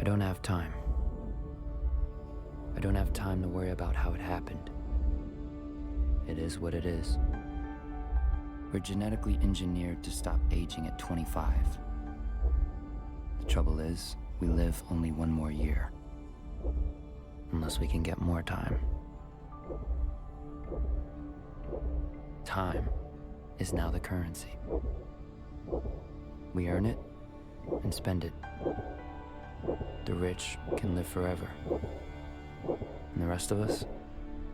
don't have time. I don't have time to worry about how it happened. It is what it is. We're genetically engineered to stop aging at 25. The trouble is, we live only one more year. Unless we can get more time. Time is now the currency. We earn it and spend it. The rich can live forever. And the rest of us?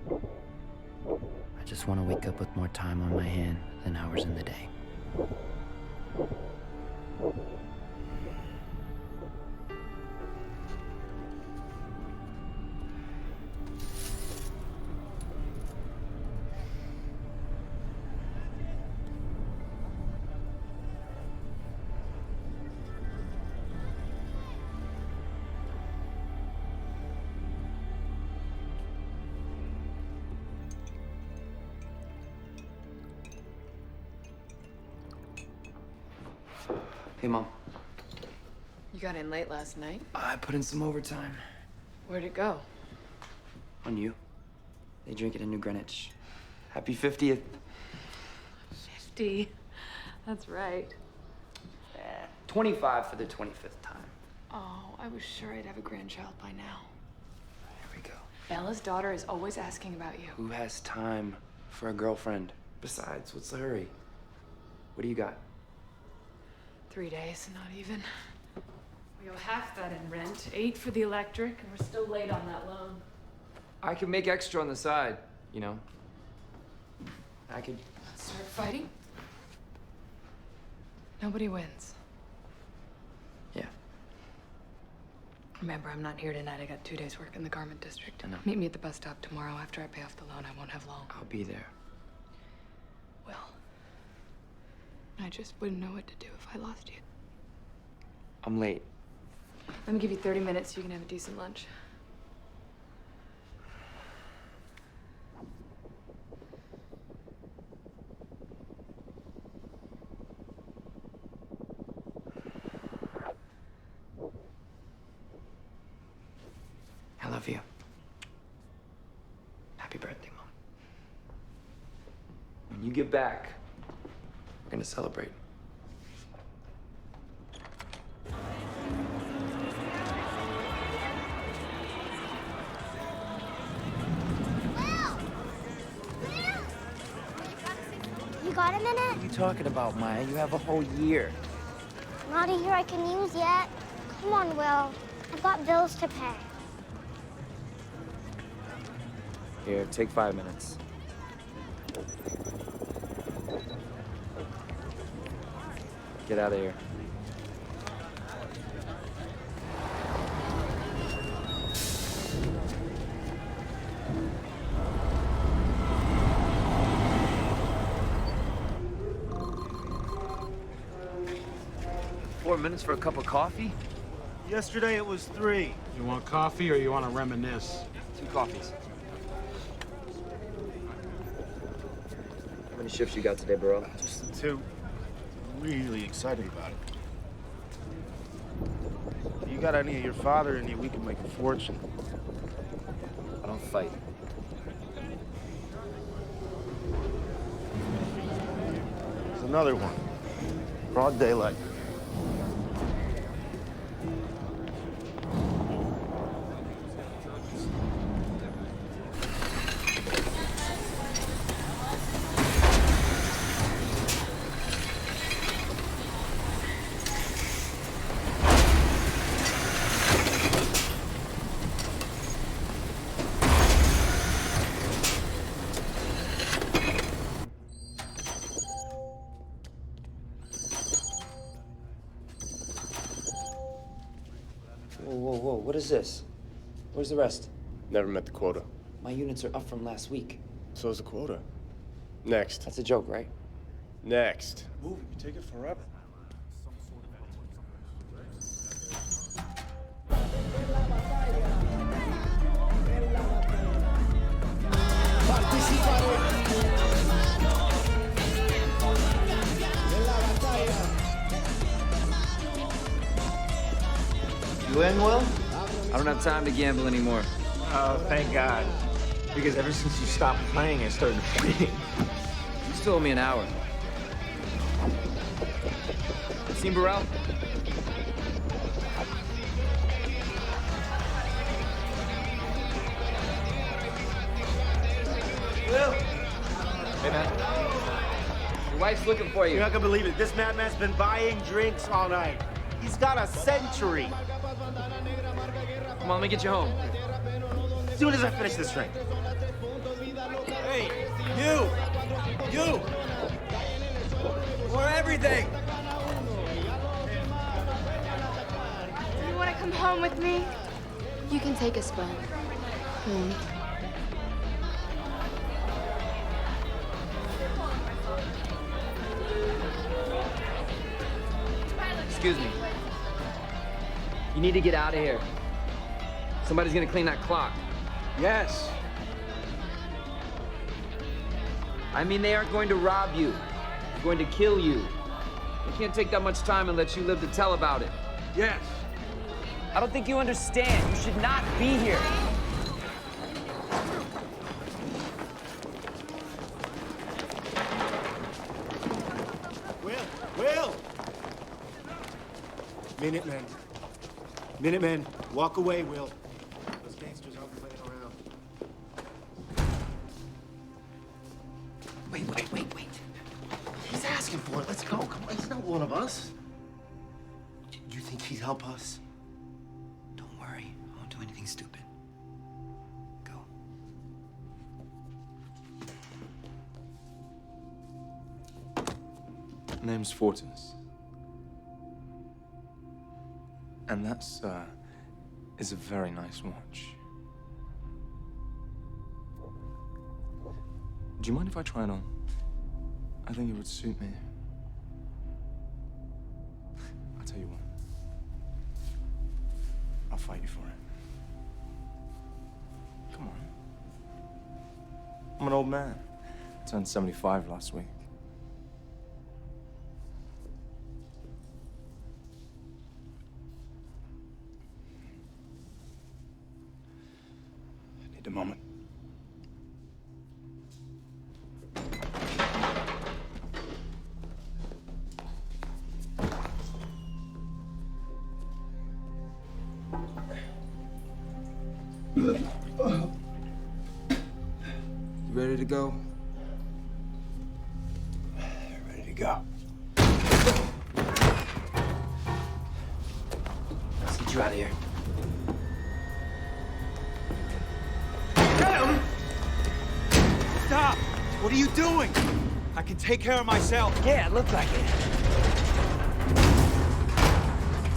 I just want to wake up with more time on my hand than hours in the day. Hey, Mom. You got in late last night? I put in some overtime. Where'd it go? On you. They drink it in New Greenwich. Happy 50th. 50. That's right. 25 for the 25th time. Oh, I was sure I'd have a grandchild by now. There we go. Bella's daughter is always asking about you. Who has time for a girlfriend? Besides, what's the hurry? What do you got? 3 days, not even. We owe half that in rent, 8 for the electric, and we're still late on that loan. I can make extra on the side, you know. I could... Start fighting? Nobody wins. Yeah. Remember, I'm not here tonight. I got 2 days work in the garment district. I know. Meet me at the bus stop tomorrow. After I pay off the loan, I won't have long. I'll be there. Well, I just wouldn't know what to do if I lost you. I'm late. Let me give you 30 minutes so you can have a decent lunch. I love you. Happy birthday, Mom. When you get back, we're gonna celebrate. You got a minute? What are you talking about, Maya? You have a whole year. Not a year I can use yet. Come on, Will. I've got bills to pay. Here, take 5 minutes. Get out of here. $4 for a cup of coffee? Yesterday it was 3. You want coffee or you want to reminisce? 2 coffees. How many shifts you got today, bro? Just 2. Really excited about it. If you got any of your father in you, we can make a fortune. I don't fight. There's another one. Broad daylight. Whoa, what is this? Where's the rest? Never met the quota. My units are up from last week. So is the quota. Next. That's a joke, right? Next. Move, you take it forever. You in, Will? time to gamble anymore. Oh, thank God. Because ever since you stopped playing, I started playing. You still owe me an hour. Seen Burrell? Will! Hey, man. Your wife's looking for you. You're not gonna believe it. This madman's been buying drinks all night. He's got a century. Come on, let me get you home. As soon as I finish this drink. Hey, you! For everything! You want to come home with me? You can take a spoon. Excuse me. You need to get out of here. Somebody's gonna clean that clock. Yes. I mean, they aren't going to rob you. They're going to kill you. They can't take that much time and let you live to tell about it. Yes. I don't think you understand. You should not be here. Will! Minutemen, walk away, Will. Those gangsters aren't playing around. Wait. He's asking for it. Let's go. Come on, he's not one of us. Do you think he'd help us? Don't worry. I won't do anything stupid. Go. Name's Fortis. And that's, is a very nice watch. Do you mind if I try it on? I think it would suit me. I'll tell you what. I'll fight you for it. Come on. I'm an old man. I turned 75 last week. I need a moment. You ready to go? Ready to go. Let's get you out of here. Get him! Stop! What are you doing? I can take care of myself. Yeah, it looked like it.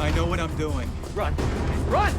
I know what I'm doing. Run! Run!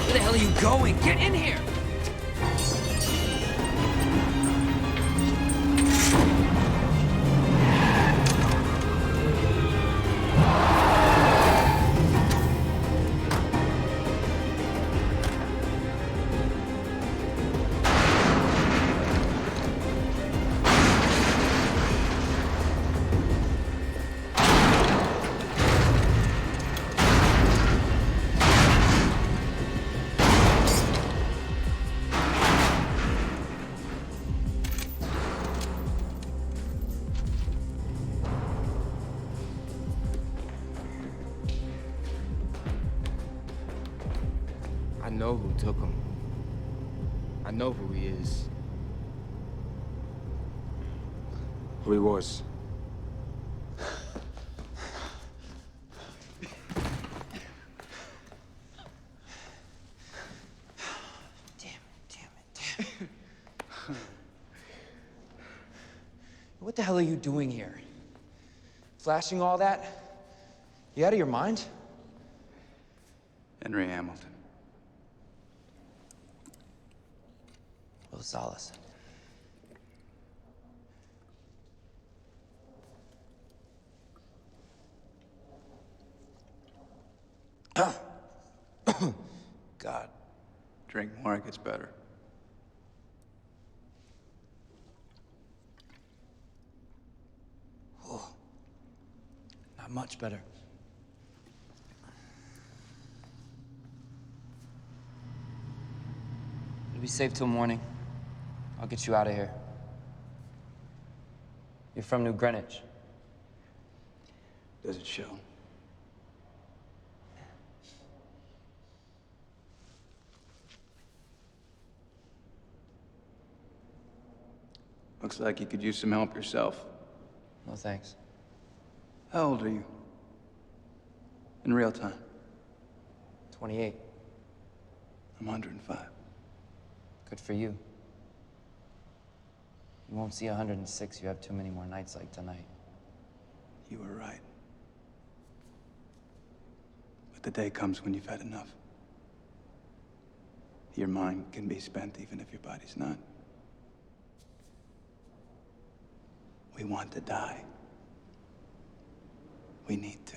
Where the hell are you going? Get in here! I know who took him. I know who he is. Who he was. What the hell are you doing here? Flashing all that? You out of your mind? Henry Hamilton. Will Salas. God. Drink more, it gets better. Not much better. It'll be safe till morning. I'll get you out of here. You're from New Greenwich. Does it show? Looks like you could use some help yourself. No thanks. How old are you? In real time? 28. I'm 105. Good for you. You won't see 106. You have too many more nights like tonight. You were right. But the day comes when you've had enough. Your mind can be spent even if your body's not. We want to die. We need to.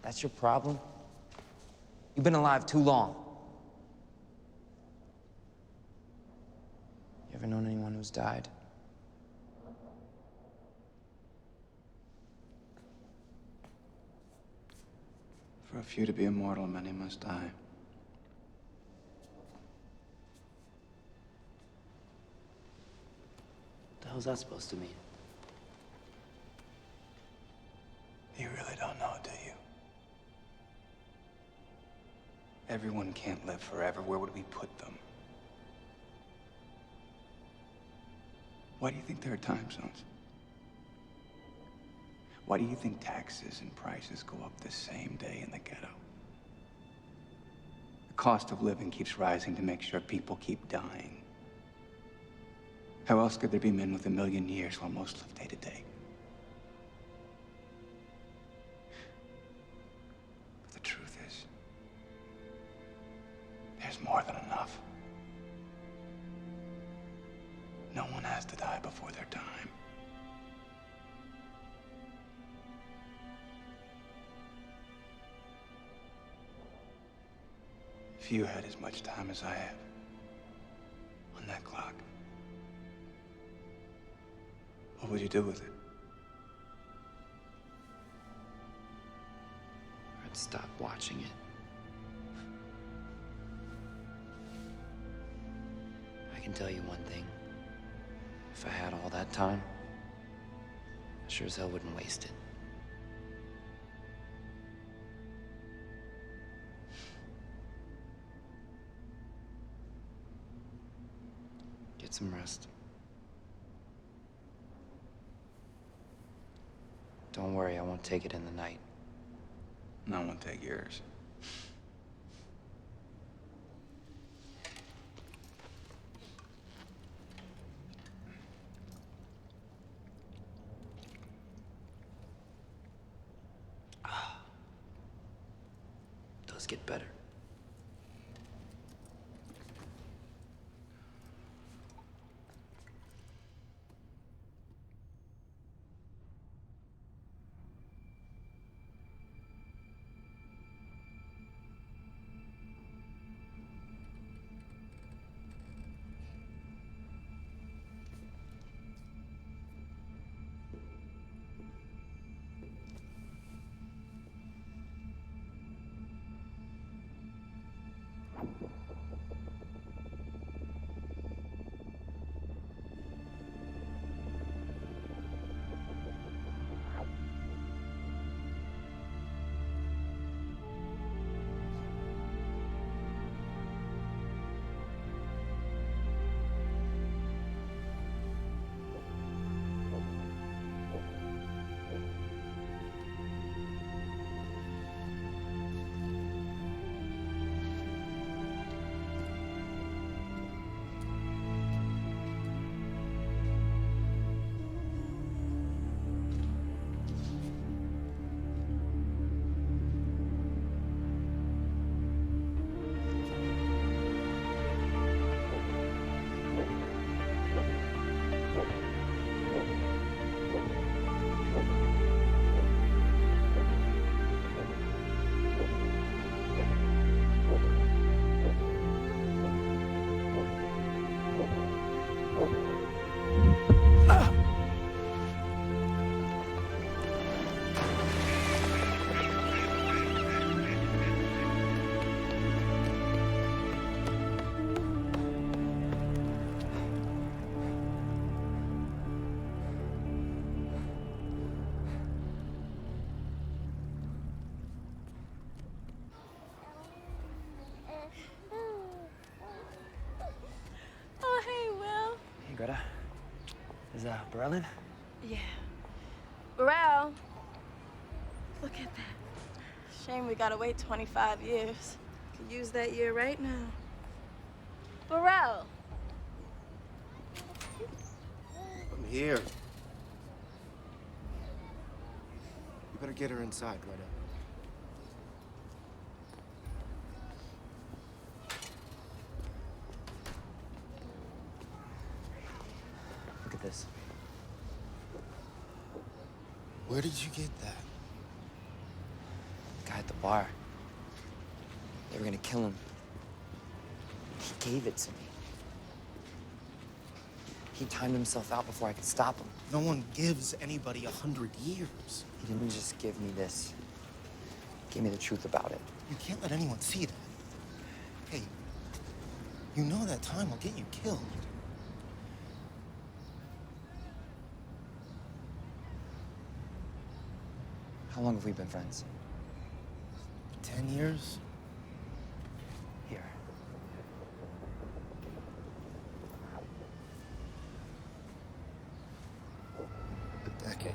That's your problem? You've been alive too long. You ever known anyone who's died? For a few to be immortal, many must die. What the hell's that supposed to mean? You really don't know, do you? Everyone can't live forever. Where would we put them? Why do you think there are time zones? Why do you think taxes and prices go up the same day in the ghetto? The cost of living keeps rising to make sure people keep dying. How else could there be men with 1,000,000 years while most live day to day? But the truth is, there's more than enough. No one has to die before their time. If you had as much time as I have on that clock, what would you do with it? I'd stop watching it. I can tell you one thing. If I had all that time, I sure as hell wouldn't waste it. Get some rest. Don't worry, I won't take it in the night. And I won't take yours. Does get better. Greta? Is Burrell in? Yeah. Burrell. Look at that. Shame we gotta wait 25 years. Could use that year right now. Burrell. I'm here. You better get her inside, Greta. Look at this. Where did you get that? The guy at the bar. They were gonna kill him. He gave it to me. He timed himself out before I could stop him. No one gives anybody 100 years. He didn't just give me this. He gave me the truth about it. You can't let anyone see that. Hey, you know that time will get you killed. How long have we been friends? 10 years? Here. A decade.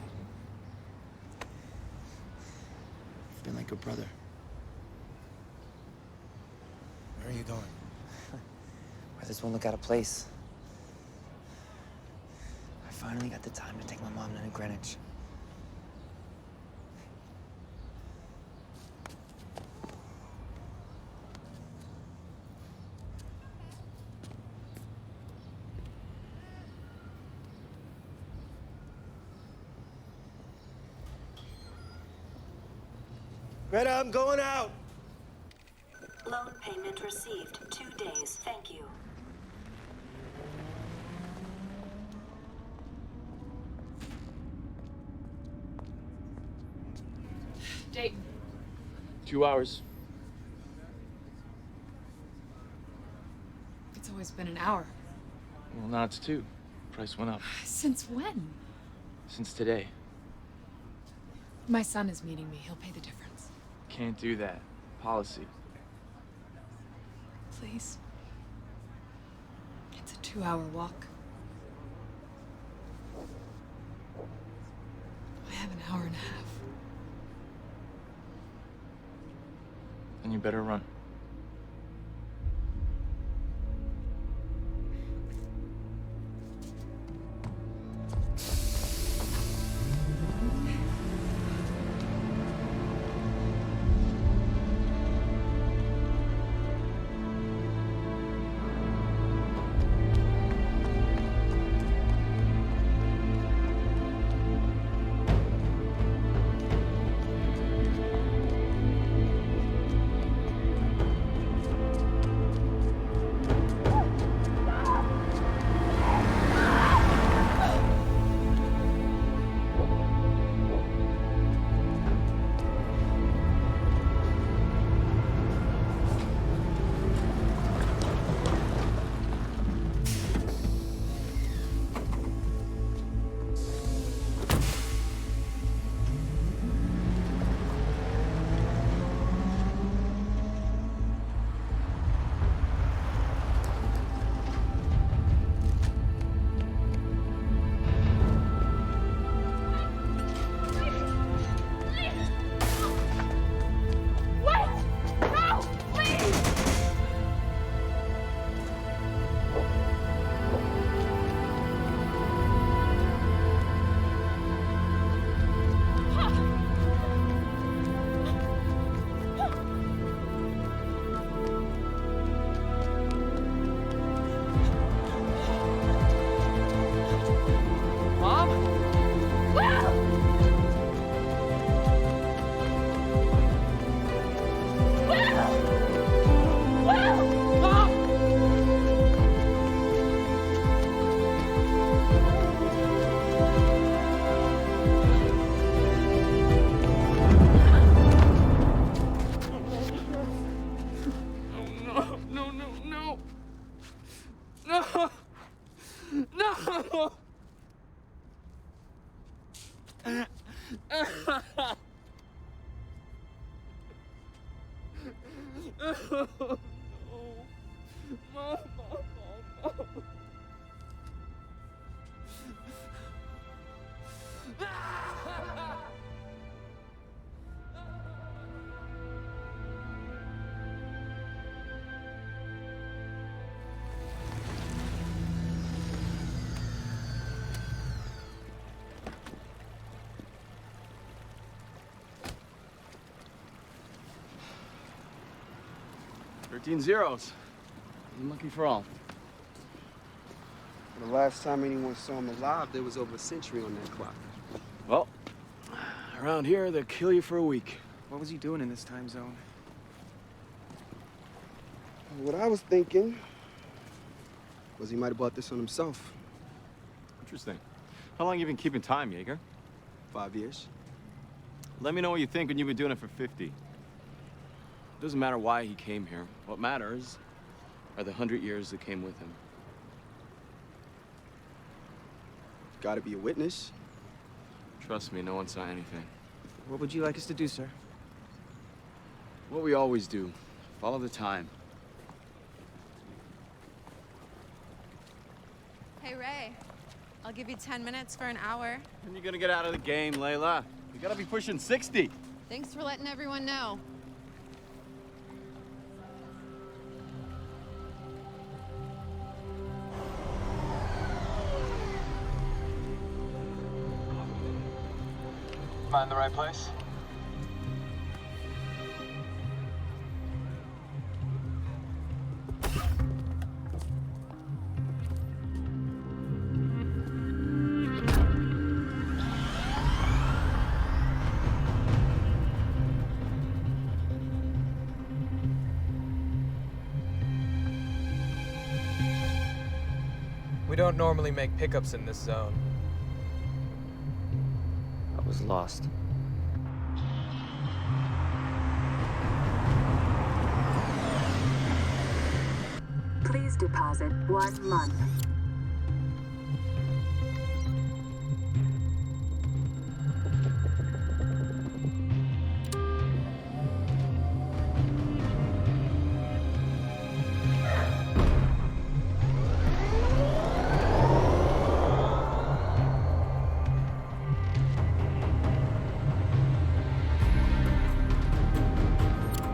You've been like a brother. Where are you going? Where this won't look out of place. I finally got the time to take my mom to Greenwich. Greta, I'm going out. Loan payment received. 2 days. Thank you. Dayton. 2 hours. It's always been an hour. Well, now it's 2. Price went up. Since when? Since today. My son is meeting me. He'll pay the difference. Can't do that. Policy. Please. It's a 2-hour walk. I have an hour and a half. Then you better run. 13 zeros. Unlucky for all. The last time anyone saw him alive, there was over a century on that clock. Well, around here, they'll kill you for a week. What was he doing in this time zone? What I was thinking was he might have bought this on himself. Interesting. How long you been keeping time, Jaeger? 5 years. Let me know what you think when you've been doing it for 50. Doesn't matter why he came here. What matters are the 100 years that came with him. Gotta be a witness. Trust me, no one saw anything. What would you like us to do, sir? What we always do. Follow the time. Hey, Ray. I'll give you 10 minutes for an hour. When are you gonna get out of the game, Layla? You gotta be pushing 60. Thanks for letting everyone know. Am I in the right place? We don't normally make pickups in this zone. I was lost. Please deposit 1 month.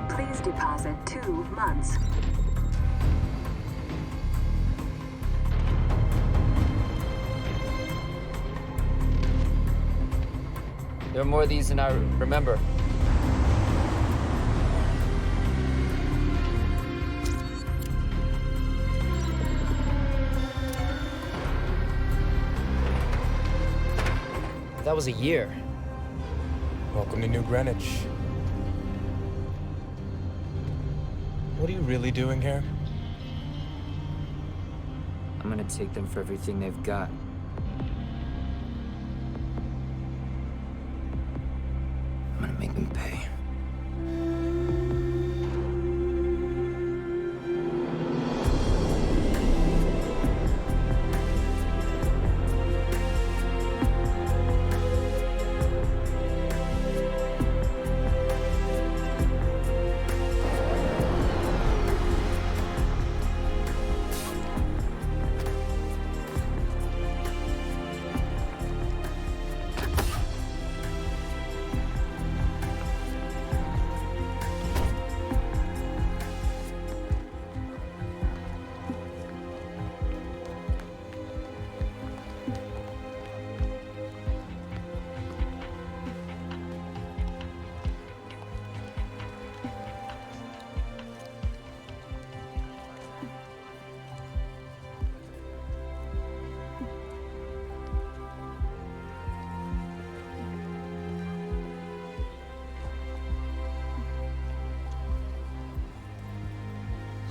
Please deposit 2 months. There are more of these than I remember. That was a year. Welcome to New Greenwich. What are you really doing here? I'm gonna take them for everything they've got. I'm gonna make them pay.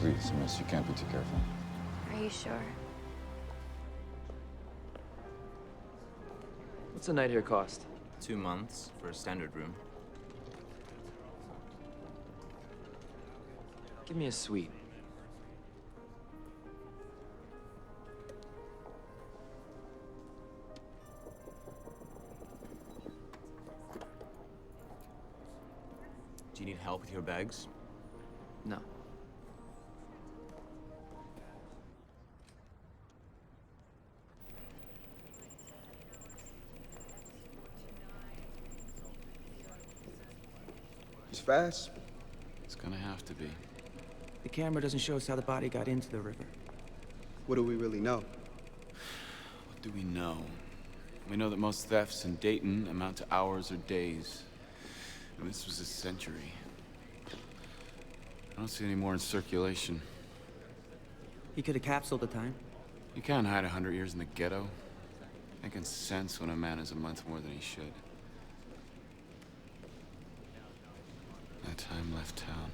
Please, miss, you can't be too careful. Are you sure? What's a night here cost? 2 months for a standard room. Give me a suite. Do you need help with your bags? No. fast? It's gonna have to be. The camera doesn't show us how the body got into the river. What do we really know? What do we know? We know that most thefts in Dayton amount to hours or days. And this was a century. I don't see any more in circulation. He could have capsuled the time. You can't hide 100 years in the ghetto. Making sense when a man is a month more than he should. That time left town.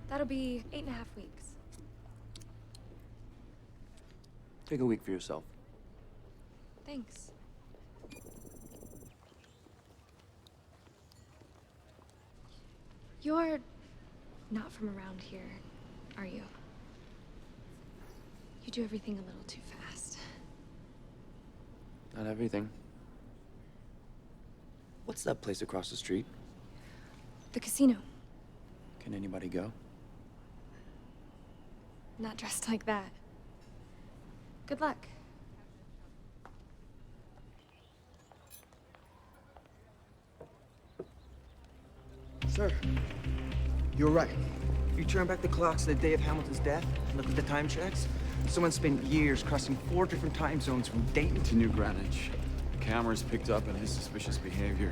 That'll be 8.5 weeks. Take a week for yourself. Thanks. You're not from around here, are you? You do everything a little too fast. Not everything. What's that place across the street? The casino. Can anybody go? Not dressed like that. Good luck. Sir, you're right. You turn back the clocks to the day of Hamilton's death, look at the time checks. Someone spent years crossing 4 different time zones from Dayton To New Greenwich. The cameras picked up on his suspicious behavior.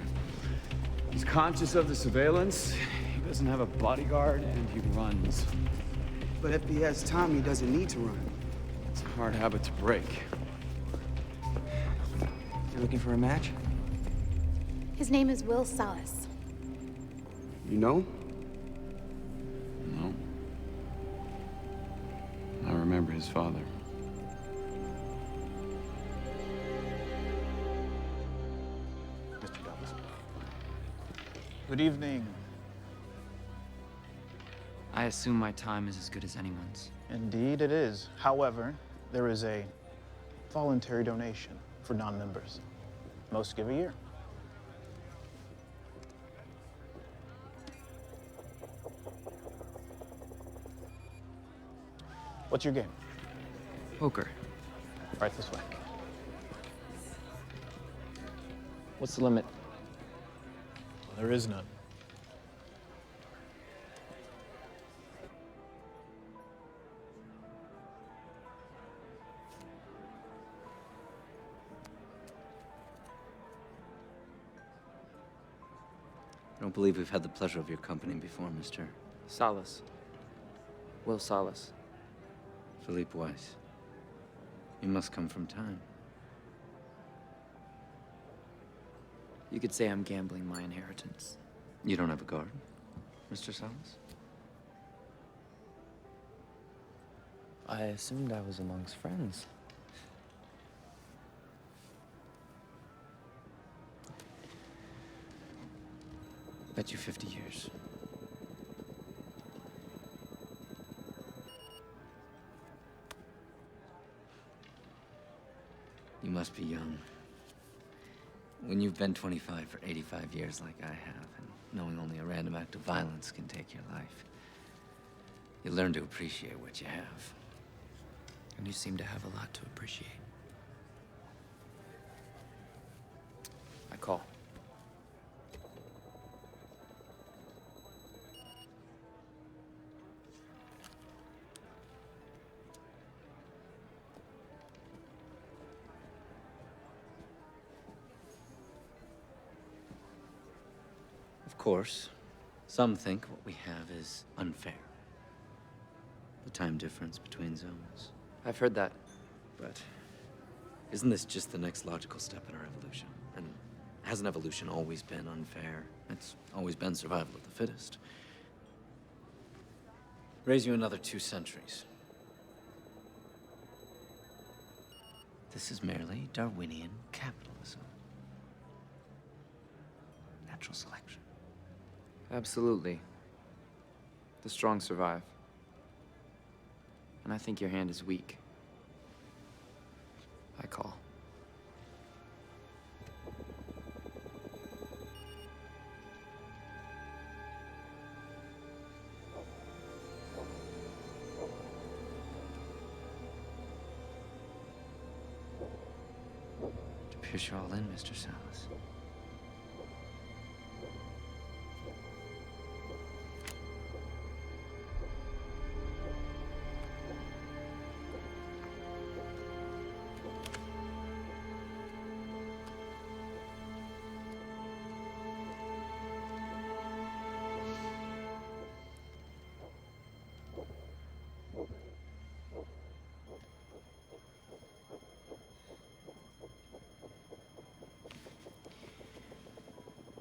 He's conscious of the surveillance. He doesn't have a bodyguard, and he runs. But if he has time, he doesn't need to run. It's a hard habit to break. You're looking for a match? His name is Will Salas. You know? No. I remember his father. Mr. Dallas. Good evening. I assume my time is as good as anyone's. Indeed it is. However, there is a voluntary donation for non-members. Most give a year. What's your game? Poker. Right this way. What's the limit? There is none. I don't believe we've had the pleasure of your company before, Mr. Salas. Will Salas. Philippe Weiss. You must come from time. You could say I'm gambling my inheritance. You don't have a garden, Mr. Salas? I assumed I was amongst friends. Bet you 50 years. You must be young. When you've been 25 for 85 years like I have, and knowing only a random act of violence can take your life, you learn to appreciate what you have. And you seem to have a lot to appreciate. I call. Of course, some think what we have is unfair. The time difference between zones. I've heard that. But isn't this just the next logical step in our evolution? And Hasn't evolution always been unfair? It's always been survival of the fittest. Raise you another 2 centuries. This is merely Darwinian capitalism. Natural selection. Absolutely. The strong survive. And I think your hand is weak. I call. It appears you're all in, Mr. Salas.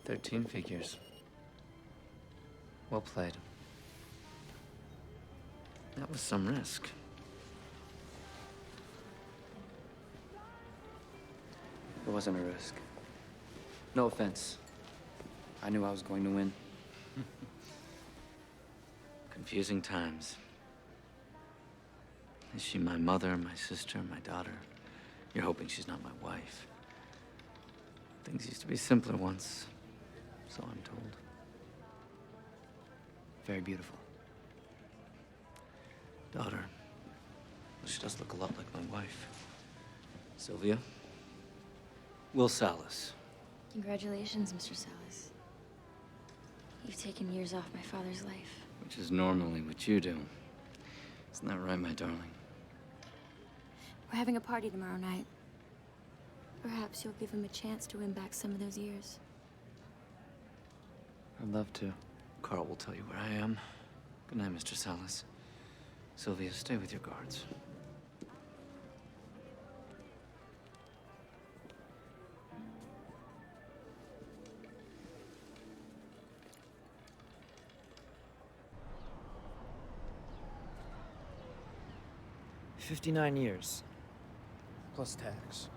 "13 figures. Well played. That was some risk. It wasn't a risk. No offense. I knew I was going to win. Confusing times. Is she my mother, my sister, my daughter? You're hoping she's not my wife. Things used to be simpler once, so I'm told. Very beautiful. Daughter. Well, she does look a lot like my wife. Sylvia. Will Salas. Congratulations, Mr. Salas. You've taken years off my father's life. Which is normally what you do. Isn't that right, my darling? We're having a party tomorrow night. Perhaps you'll give him a chance to win back some of those years. I'd love to. Carl will tell you where I am. Good night, Mr. Salas. Sylvia, stay with your guards. $59 years. Plus tax.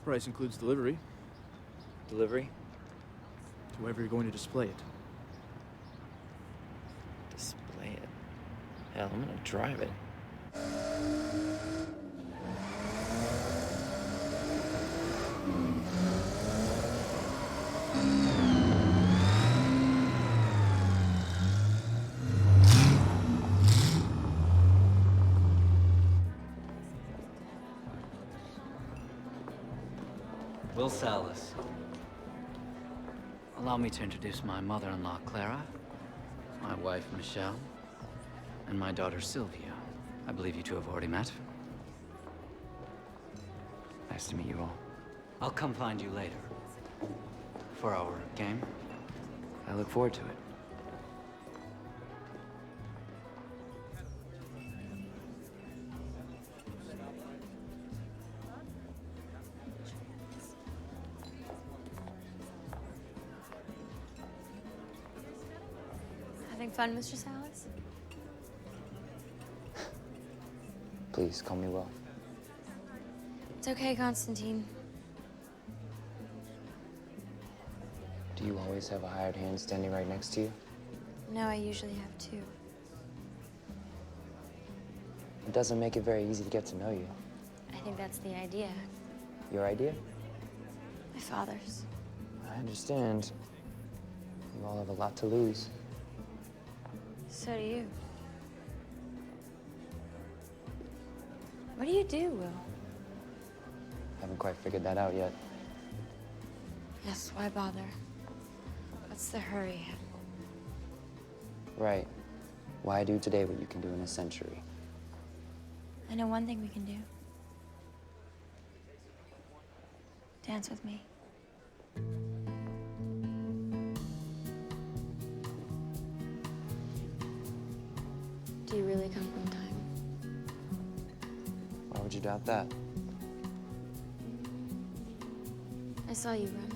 Price includes delivery. Delivery? To wherever you're going to display it. Display it? Hell, I'm gonna drive it. Will Salas. Allow me to introduce my mother-in-law, Clara, my wife, Michelle, and my daughter, Sylvia. I believe you two have already met. Nice to meet you all. I'll come find you later. For our game. I look forward to it. Having fun, Mr. Salas? Please, call me Will. It's okay, Constantine. Do you always have a hired hand standing right next to you? No, I usually have two. It doesn't make it very easy to get to know you. I think that's the idea. Your idea? My father's. I understand. You all have a lot to lose. So do you. What do you do, Will? Haven't quite figured that out yet. Yes, why bother? What's the hurry? Right. Why do today what you can do in a century? I know one thing we can do. Dance with me. Do you really come from time? Why would you doubt that? I saw you run.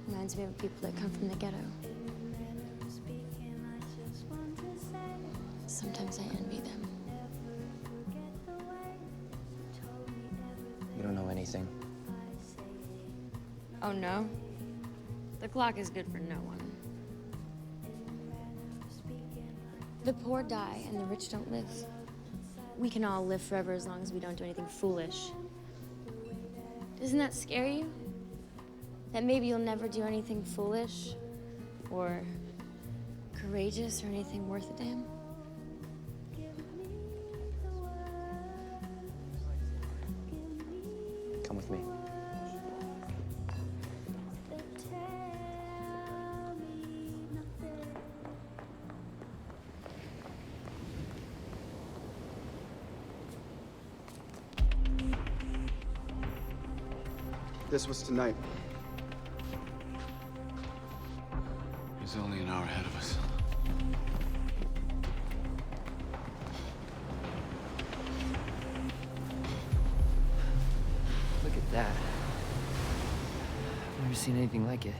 Reminds me of people that come from the ghetto. Sometimes I envy them. You don't know anything. Oh, no? The clock is good for no one. The poor die and the rich don't live. We can all live forever as long as we don't do anything foolish. Doesn't that scare you? That maybe you'll never do anything foolish or courageous or anything worth a damn? Come with me. This was tonight. He's only an hour ahead of us. Look at that. I've never seen anything like it.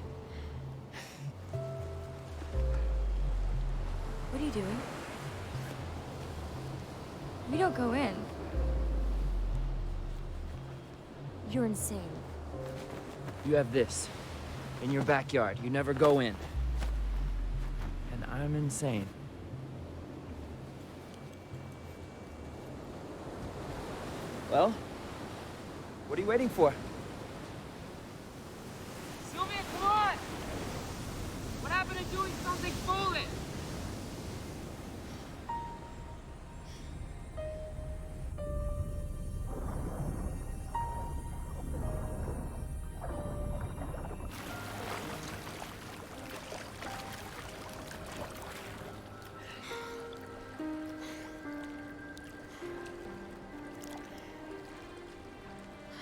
What are you doing? We don't go in. You're insane. You have this in your backyard. You never go in. And I'm insane. Well, what are you waiting for? Sylvia, come on! What happened to doing something foolish?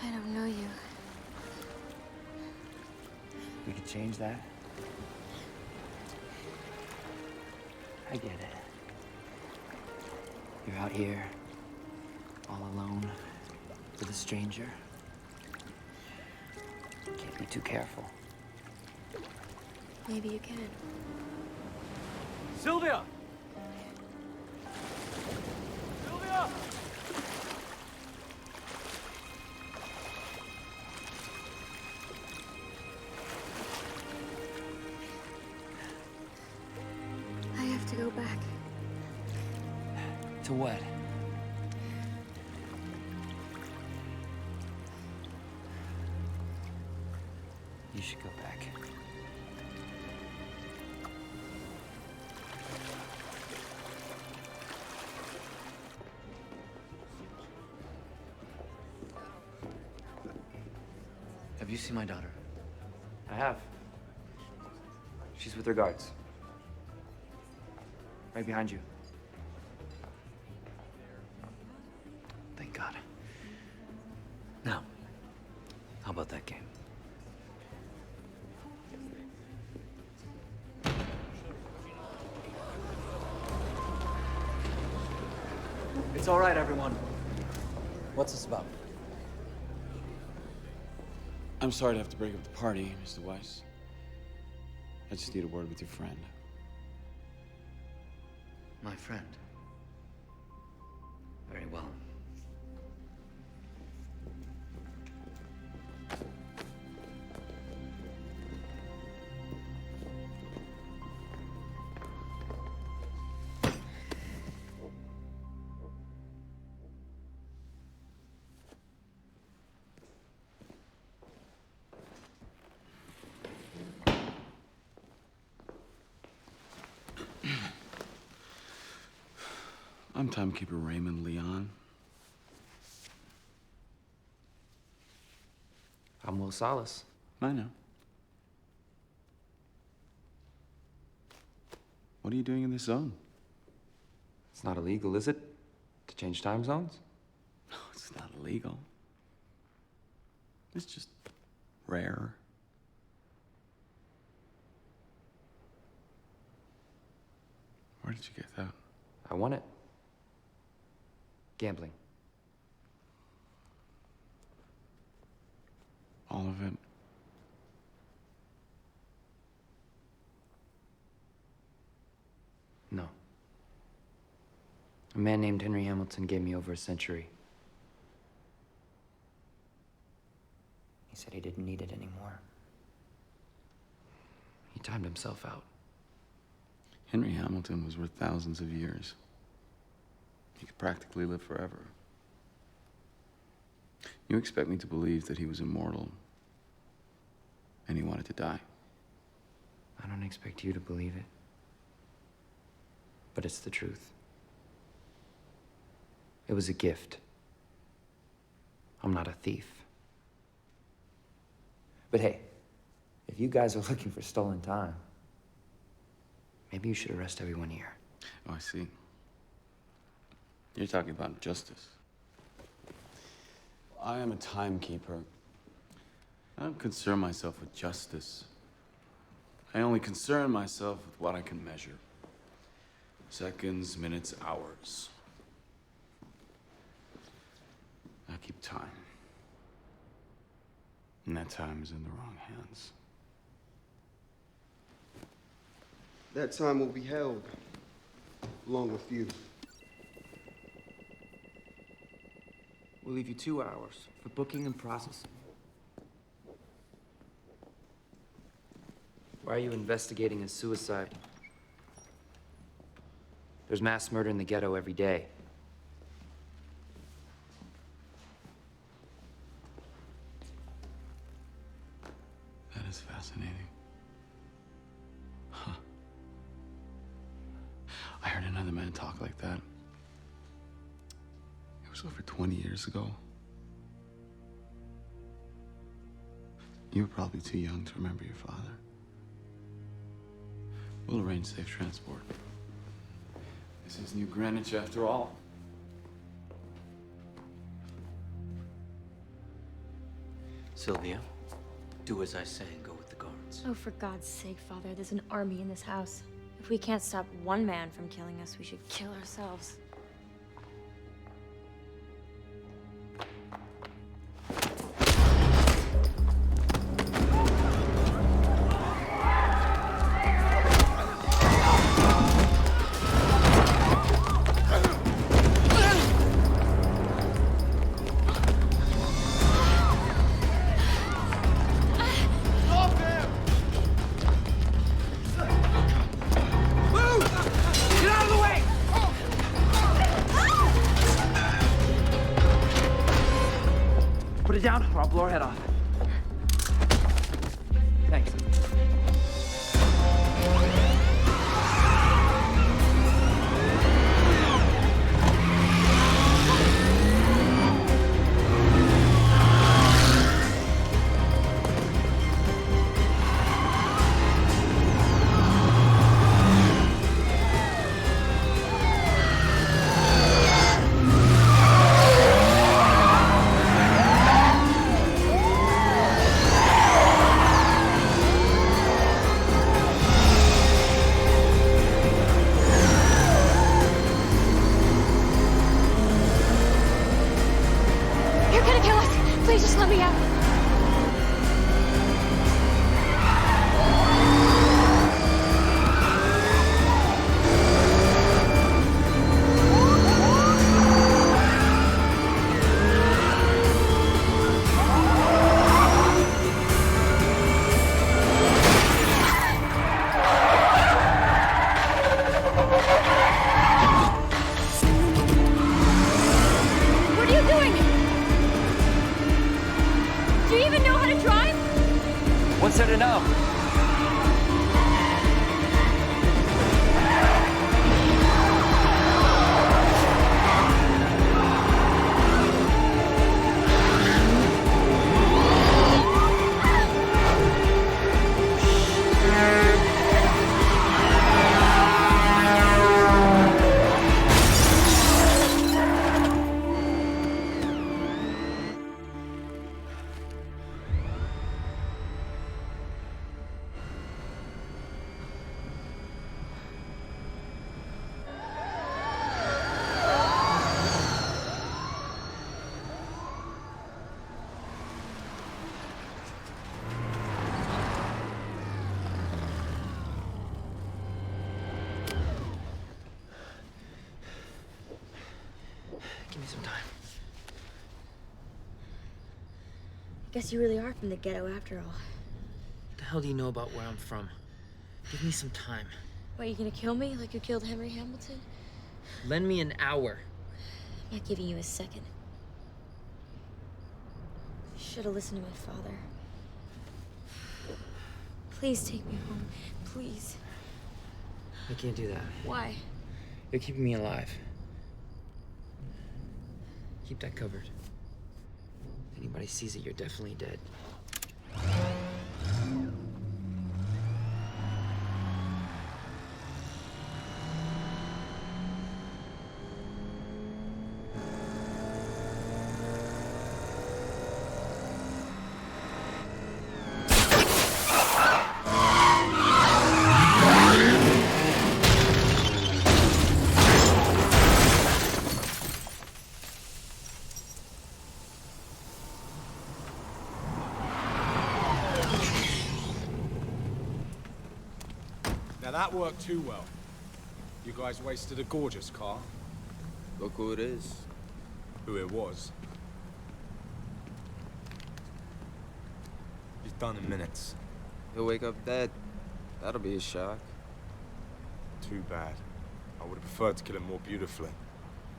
I don't know you. We could change that. I get it. You're out here, all alone, with a stranger. Can't be too careful. Maybe you can. Sylvia! Sylvia! I have to go back. To what? You should go back. Have you seen my daughter? I have. She's with her guards. Right behind you. Thank God. Now, how about that game? It's all right, everyone. What's this about? I'm sorry to have to break up the party, Mr. Weiss. I just need a word with your friend. My friend. Very well. I'm timekeeper Raymond Leon. I'm Will Salas. I know. What are you doing in this zone? It's not illegal, is it? To change time zones? No, it's not illegal. It's just rare. Where did you get that? I won it. Gambling. All of it. No. A man named Henry Hamilton gave me over a century. He said he didn't need it anymore. He timed himself out. Henry Hamilton was worth thousands of years. He could practically live forever. You expect me to believe that he was immortal and he wanted to die? I don't expect you to believe it. But it's the truth. It was a gift. I'm not a thief. But hey, if you guys are looking for stolen time, maybe you should arrest everyone here. Oh, I see. You're talking about justice. I am a timekeeper. I don't concern myself with justice. I only concern myself with what I can measure. Seconds, minutes, hours. I keep time. And that time is in the wrong hands. That time will be held, along with you. We'll leave you 2 hours for booking and processing. Why are you investigating a suicide? There's mass murder in the ghetto every day. That is fascinating. Huh. I heard another man talk like that. It was over 20 years ago. You were probably too young to remember your father. We'll arrange safe transport. This is New Greenwich after all. Sylvia, do as I say and go with the guards. Oh, for God's sake, Father, there's an army in this house. If we can't stop one man from killing us, we should kill ourselves. Put it down or I'll blow her head off. Thanks. Guess you really are from the ghetto after all. What the hell do you know about where I'm from? Give me some time. What, you gonna kill me like you killed Henry Hamilton? Lend me an hour. I'm not giving you a second. Should have listened to my father. Please take me home. Please. I can't do that. Why? You're keeping me alive. Keep that covered. If anybody sees it, you're definitely dead. Now that worked too well. You guys wasted a gorgeous car. Look who it is. Who it was. He's done in minutes. He'll wake up dead. That'll be a shock. Too bad. I would have preferred to kill him more beautifully.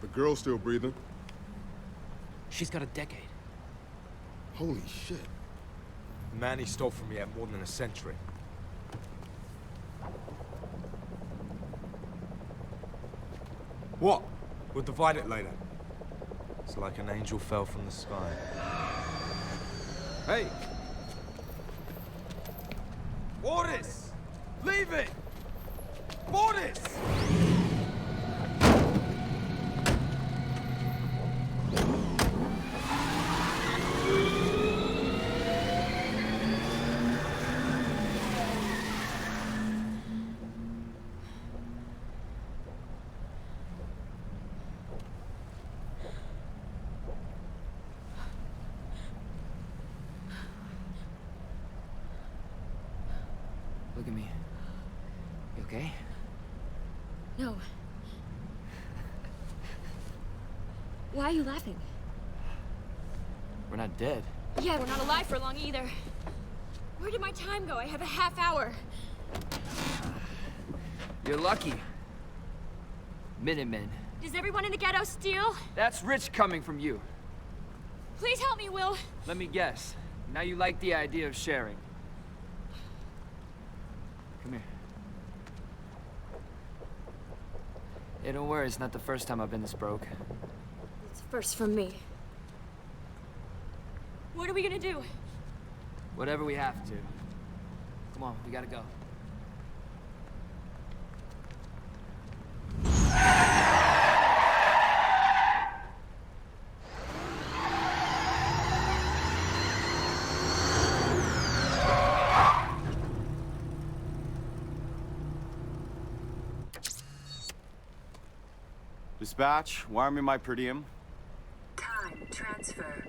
The girl's still breathing. She's got a decade. Holy shit. The man he stole from me had more than a century. What? We'll divide it later. It's like an angel fell from the sky. Hey! Boris! Leave it! Boris! Look at me. You okay? No. Why are you laughing? We're not dead. Yeah, we're not alive for long either. Where did my time go? I have a half hour. You're lucky. Minutemen. Does everyone in the ghetto steal? That's rich coming from you. Please help me, Will. Let me guess. Now you like the idea of sharing. Come here. Hey, don't worry, it's not the first time I've been this broke. It's first from me. What are we gonna do? Whatever we have to. Come on, we gotta go. Dispatch, wire me my per diem. Time transfer.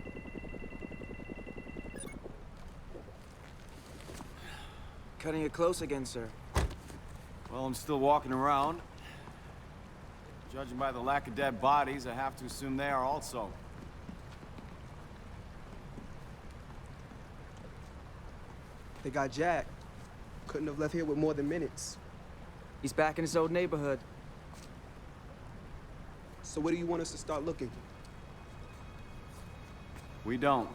Cutting it close again, sir. Well, I'm still walking around. Judging by the lack of dead bodies, I have to assume they are also. They got Jack. Couldn't have left here with more than minutes. He's back in his old neighborhood. So where do you want us to start looking? We don't.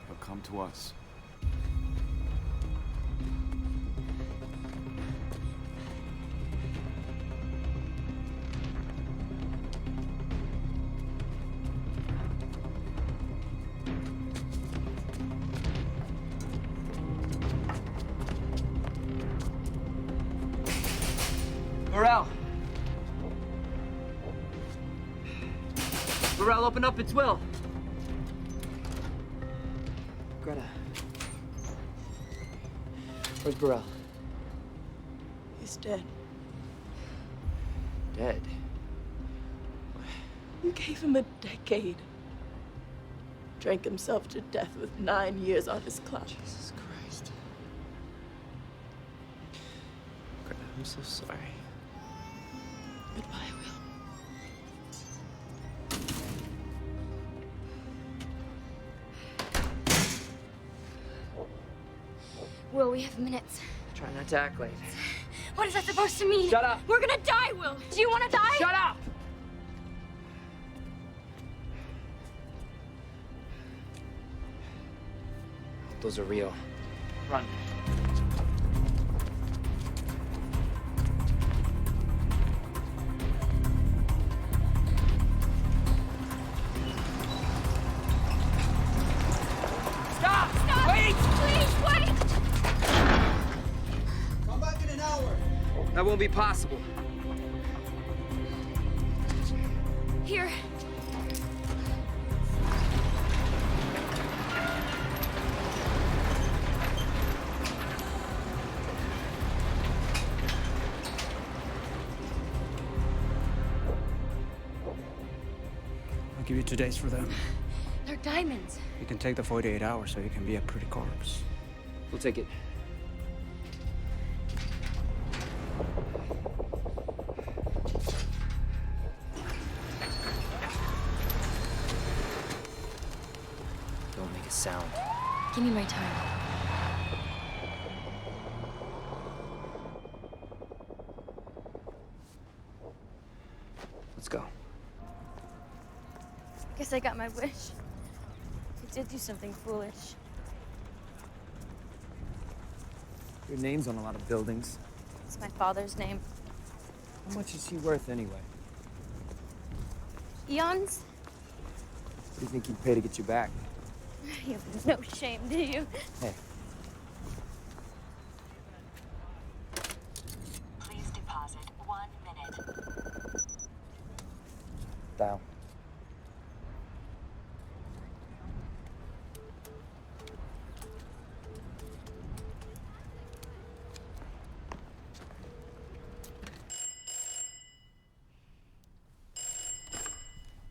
He'll come to us. Burrell! Burrell, open up, it's Will! Greta. Where's Burrell? He's dead. Dead? You gave him a decade. Drank himself to death with 9 years on his clock. Jesus Christ. Greta, I'm so sorry. Goodbye, Will. Will, we have minutes. Try not to act late. What is that supposed to mean? Shut up! We're gonna die, Will! Do you wanna die? Shut up! Those are real. Run. Stop! Stop! Wait! Please, wait! Come back in an hour. That won't be possible. Here. I'll give you 2 days for them. They're diamonds. You can take the 48 hours so you can be a pretty corpse. We'll take it. Don't make a sound. Give me my time. Let's go. Guess I got my wish. I did do something foolish. Your name's on a lot of buildings. It's my father's name. How much is he worth anyway? Eons? What do you think he'd pay to get you back? You have no shame, do you? Hey. Please deposit 1 minute. Dial.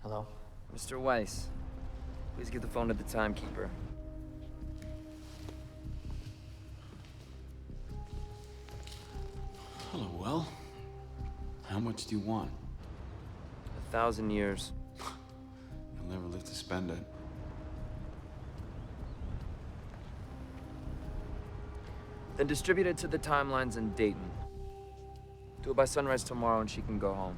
Hello? Mr. Weiss, please give the phone to the timekeeper. Hello, Will. How much do you want? 1,000 years. You'll never live to spend it. Then distribute it to the timelines in Dayton. Do it by sunrise tomorrow and she can go home.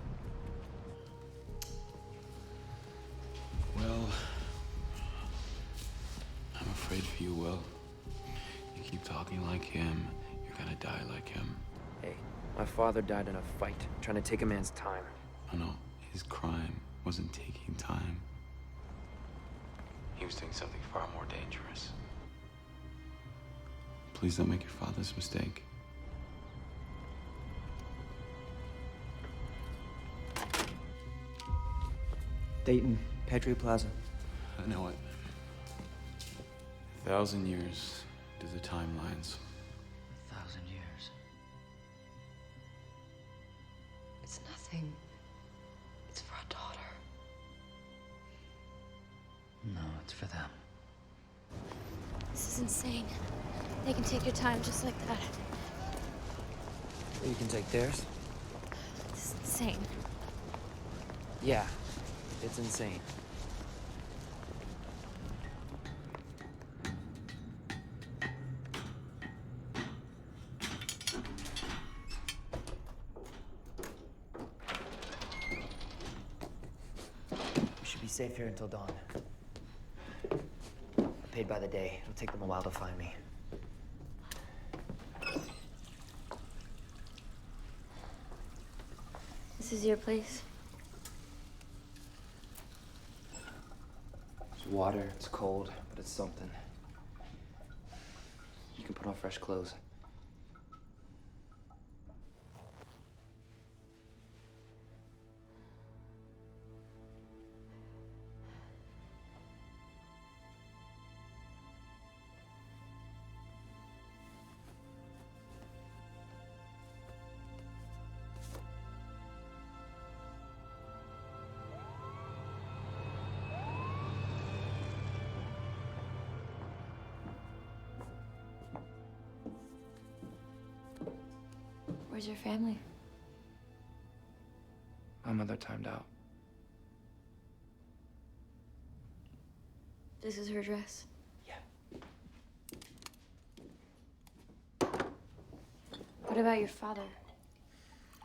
Well, I'm afraid for you, Will. You keep talking like him, you're gonna die like him. Hey, my father died in a fight, trying to take a man's time. Oh no, his crime wasn't taking time. He was doing something far more dangerous. Please don't make your father's mistake. Dayton, Patriot Plaza. I know it. 1,000 years to the timelines. 1,000 years. It's nothing. It's for our daughter. No, it's for them. This is insane. They can take your time just like that. You can take theirs? This is insane. Yeah, it's insane. We should be safe here until dawn. I'm paid by the day. It'll take them a while to find me. This is your place. It's water, it's cold, but it's something. You can put on fresh clothes. Where's your family? My mother timed out. This is her dress. What about your father?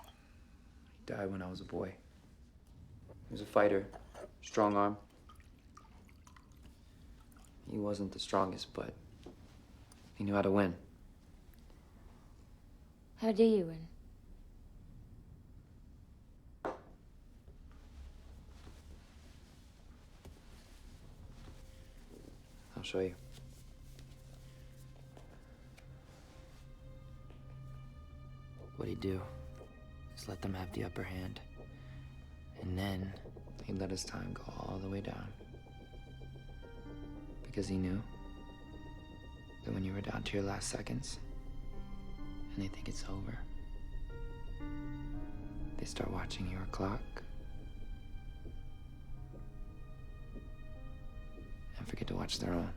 He died when I was a boy. He was a fighter, strong arm. He wasn't the strongest, but he knew how to win. How do you win? I'll show you. What he'd do is let them have the upper hand. And then he'd let his time go all the way down. Because he knew that when you were down to your last seconds and they think it's over, they start watching your clock and forget to watch their own.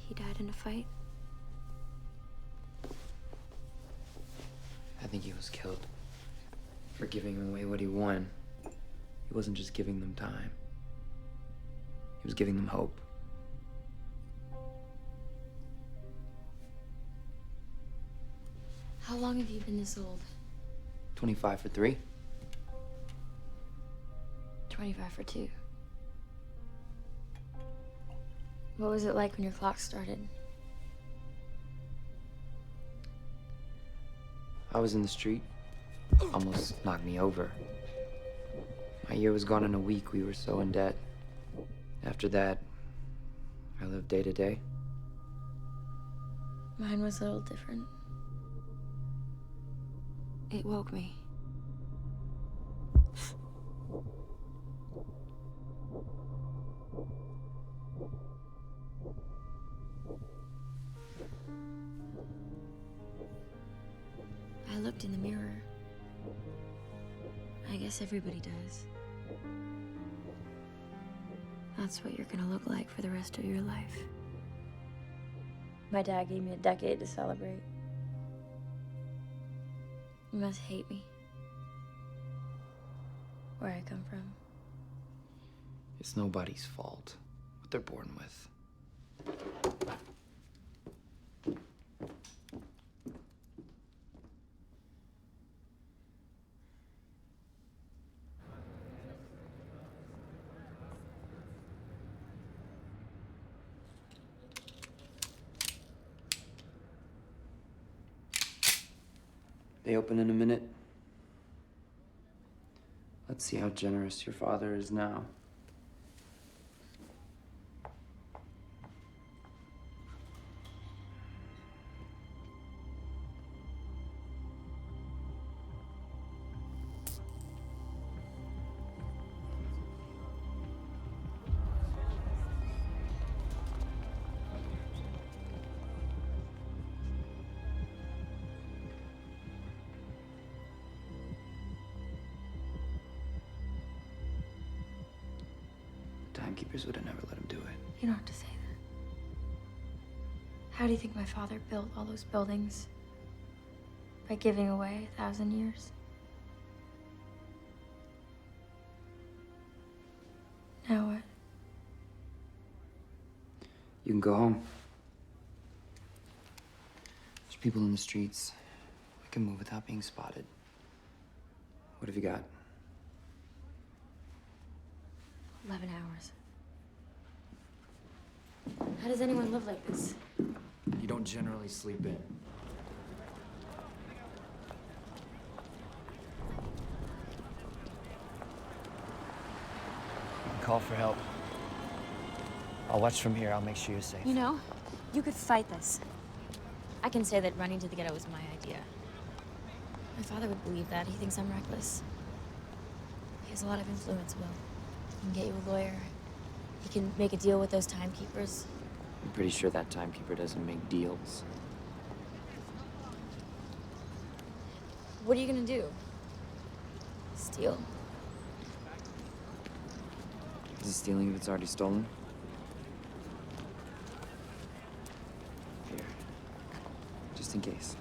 He died in a fight? I think he was killed for giving away what he won. He wasn't just giving them time. He was giving them hope. How long have you been this old? 25 for 3. 25 for 2. What was it like when your clock started? I was in the street. Almost knocked me over. My year was gone in a week. We were so in debt. After that, I lived day to day. Mine was a little different. It woke me. I looked in the mirror. I guess everybody does. That's what you're gonna look like for the rest of your life. My dad gave me a decade to celebrate. You must hate me. Where I come from. It's nobody's fault what they're born with. They open in a minute. Let's see how generous your father is now. Timekeepers would have never let him do it. You don't have to say that. How do you think my father built all those buildings? By giving away 1,000 years? Now what? You can go home. There's people in the streets. We can move without being spotted. What have you got? 11 hours. How does anyone live like this? You don't generally sleep in. Call for help. I'll watch from here. I'll make sure you're safe. You know, you could fight this. I can say that running to the ghetto was my idea. My father would believe that. He thinks I'm reckless. He has a lot of influence, Will. He can get you a lawyer. He can make a deal with those timekeepers. I'm pretty sure that timekeeper doesn't make deals. What are you gonna do? Steal? Is it stealing if it's already stolen? Here. Just in case.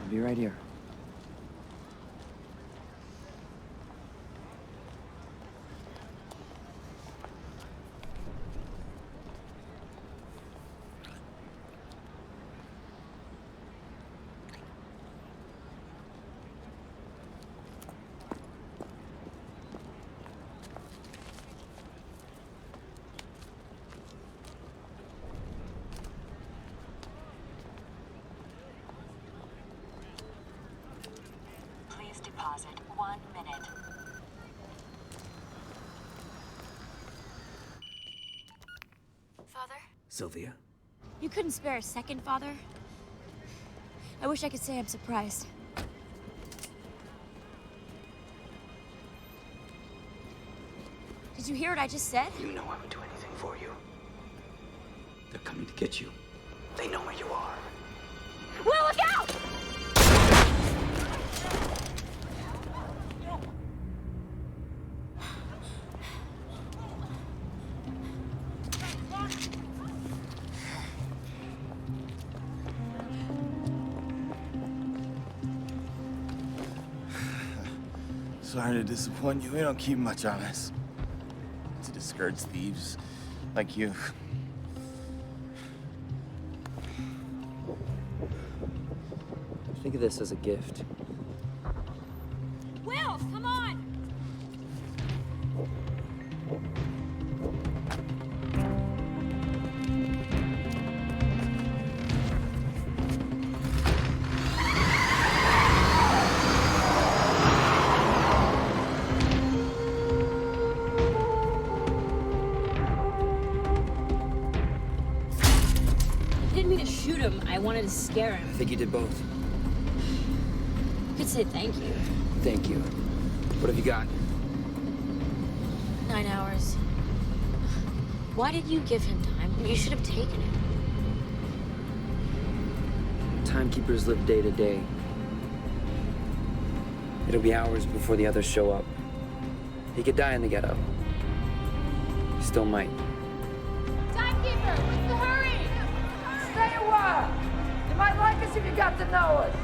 I'll be right here. Please deposit 1 minute. Father? Sylvia? You couldn't spare a second, Father? I wish I could say I'm surprised. Did you hear what I just said? You know I would do anything for you. They're coming to get you. They know where you are. Will, look out! Sorry to disappoint you. We don't keep much on us. To discourage thieves like you. Think of this as a gift. Will, come on! I didn't mean to shoot him. I wanted to scare him. I think you did both. You could say thank you. Thank you. What have you got? 9 hours. Why did you give him time? You should have taken it. Timekeepers live day to day. It'll be hours before the others show up. He could die in the ghetto. He still might. Timekeeper, what's the hurry? Stay a while. You might like us if you got to know us.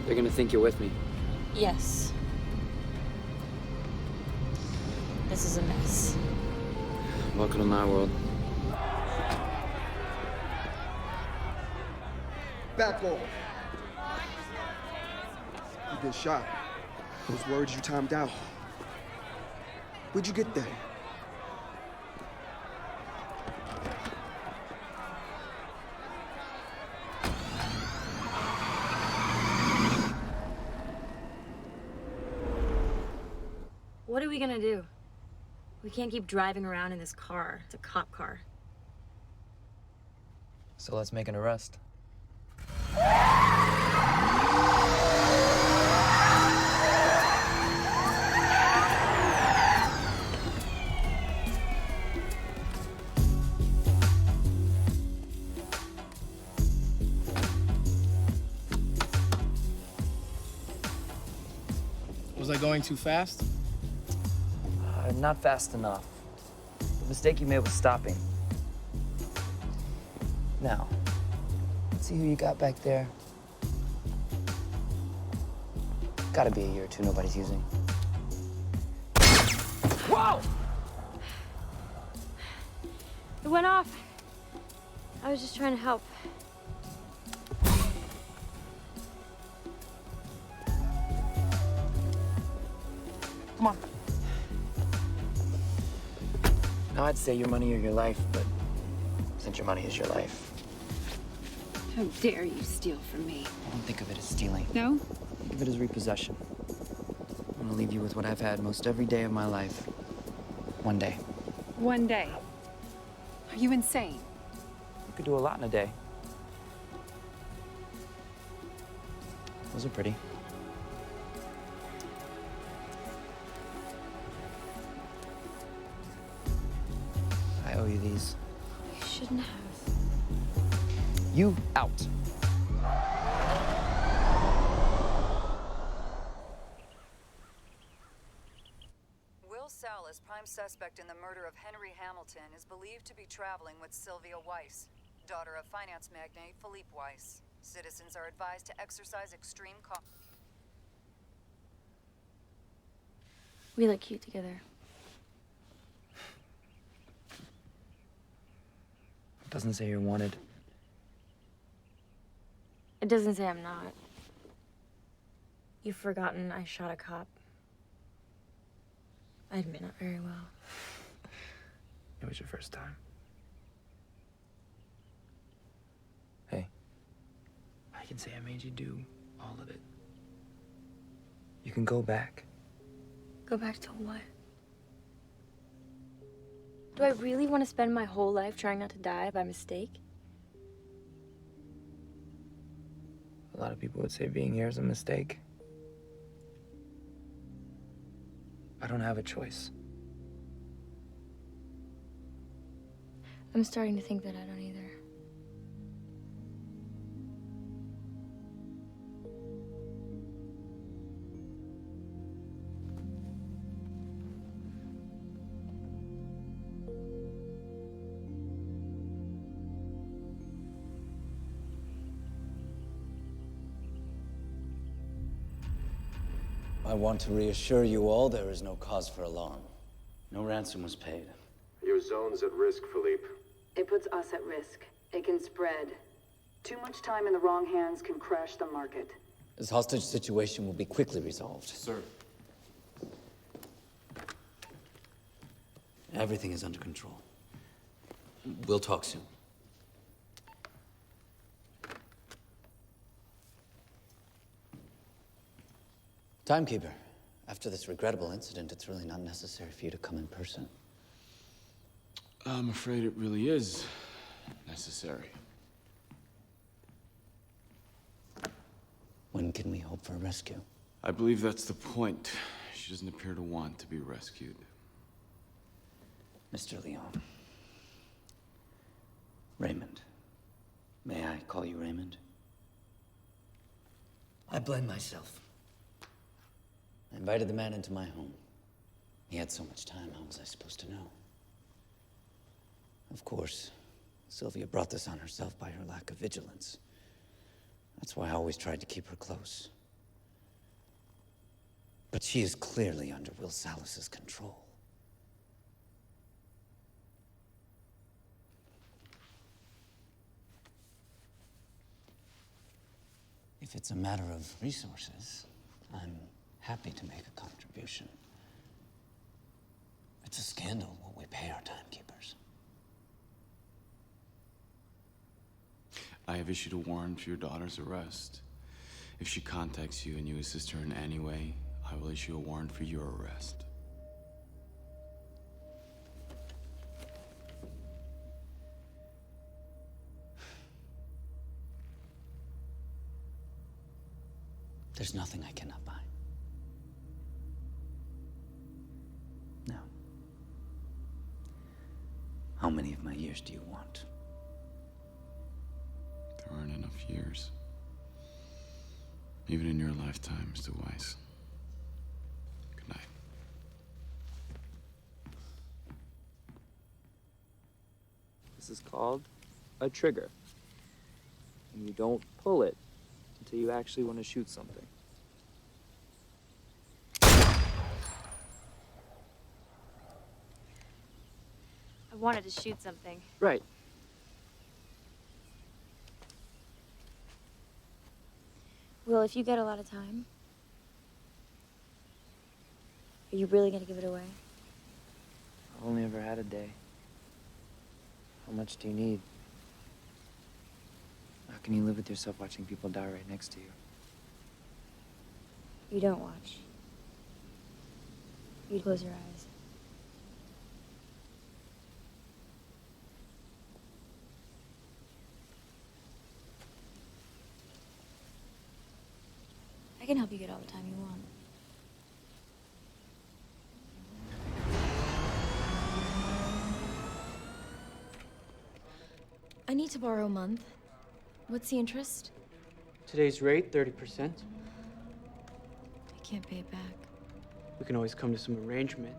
They're gonna think you're with me. Yes. This is a mess. Welcome to my world. Back off. You've been shot. I was worried you timed out. Where'd you get that? What are we gonna do? We can't keep driving around in this car. It's a cop car. So let's make an arrest. Was I going too fast? Not fast enough. The mistake you made was stopping. Now, let's see who you got back there. Gotta be a year or two nobody's using. Whoa! It went off. I was just trying to help. Come on. Now, I'd say your money or your life, but since your money is your life, How dare you steal from me? I don't think of it as stealing. No? Think of it as repossession. I'm gonna leave you with what I've had most every day of my life. One day. One day. Are you insane? You could do a lot in a day. Those are pretty. I owe you these. You shouldn't have. You out. Will Salas, prime suspect in the murder of Henry Hamilton, is believed to be traveling with Sylvia Weiss. daughter of finance magnate Philippe Weiss. Citizens are advised to exercise extreme caution. We look cute together. It doesn't say you're wanted. It doesn't say I'm not. You've forgotten I shot a cop. I admit not very well. It was your first time. Hey, I can say I made you do all of it. You can go back. Go back to what? Do I really want to spend my whole life trying not to die by mistake? A lot of people would say being here is a mistake. I don't have a choice. I'm starting to think that I don't either. I want to reassure you all there is no cause for alarm. No ransom was paid. Your zone's at risk, Philippe. It puts us at risk. It can spread. Too much time in the wrong hands can crash the market. This hostage situation will be quickly resolved. Sir. Everything is under control. We'll talk soon. Timekeeper, after this regrettable incident, it's really not necessary for you to come in person. I'm afraid it really is necessary. When can we hope for a rescue? I believe that's the point. She doesn't appear to want to be rescued. Mr. Leon. Raymond. May I call you Raymond? I blame myself. I invited the man into my home. He had so much time, how was I supposed to know? Of course, Sylvia brought this on herself by her lack of vigilance. That's why I always tried to keep her close. But she is clearly under Will Salas's control. If it's a matter of resources, I'm happy to make a contribution. It's a scandal what we pay our timekeepers. I have issued a warrant for your daughter's arrest. If she contacts you and you assist her in any way, I will issue a warrant for your arrest. There's nothing I cannot buy. Now, how many of my years do you want? There aren't enough years. Even in your lifetime, Mr. Weiss. Good night. This is called a trigger. And you don't pull it until you actually want to shoot something. I wanted to shoot something. Right. Well, if you get a lot of time, are you really gonna give it away? I've only ever had a day. How much do you need? How can you live with yourself watching people die right next to you? You don't watch. You close your eyes. I can help you get all the time you want. I need to borrow a month. What's the interest? Today's rate, 30%. I can't pay it back. We can always come to some arrangement.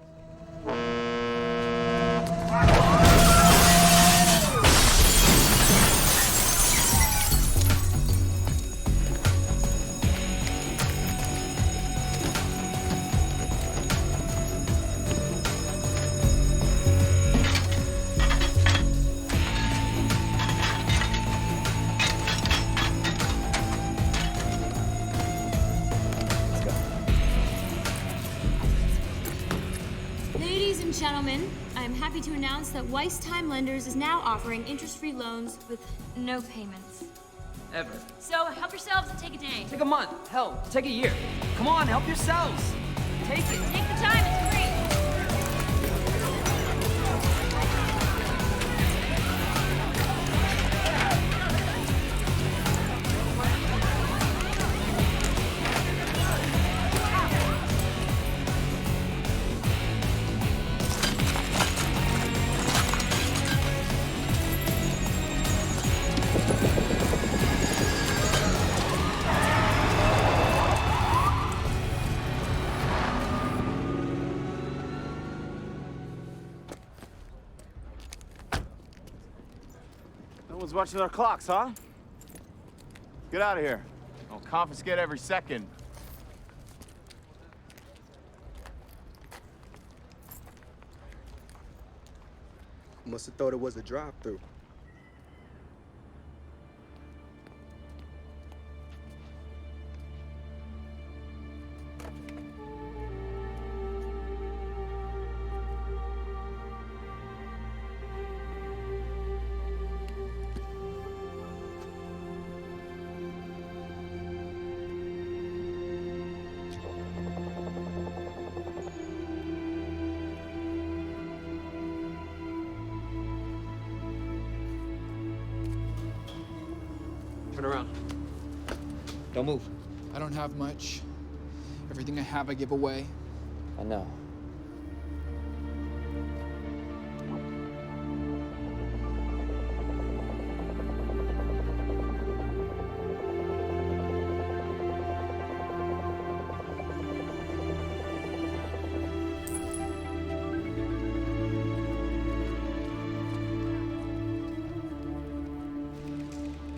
happy to announce that Weiss Time Lenders is now offering interest-free loans with no payments. Ever. So help yourselves and take a day. Take a month. Hell, take a year. Come on, help yourselves. Take it. Take the time, it's free. No one's watching our clocks, huh? Get out of here. I'll confiscate every second. Must have thought it was a drive-through. Turn around. Don't move. I don't have much. Everything I have, I give away. I know.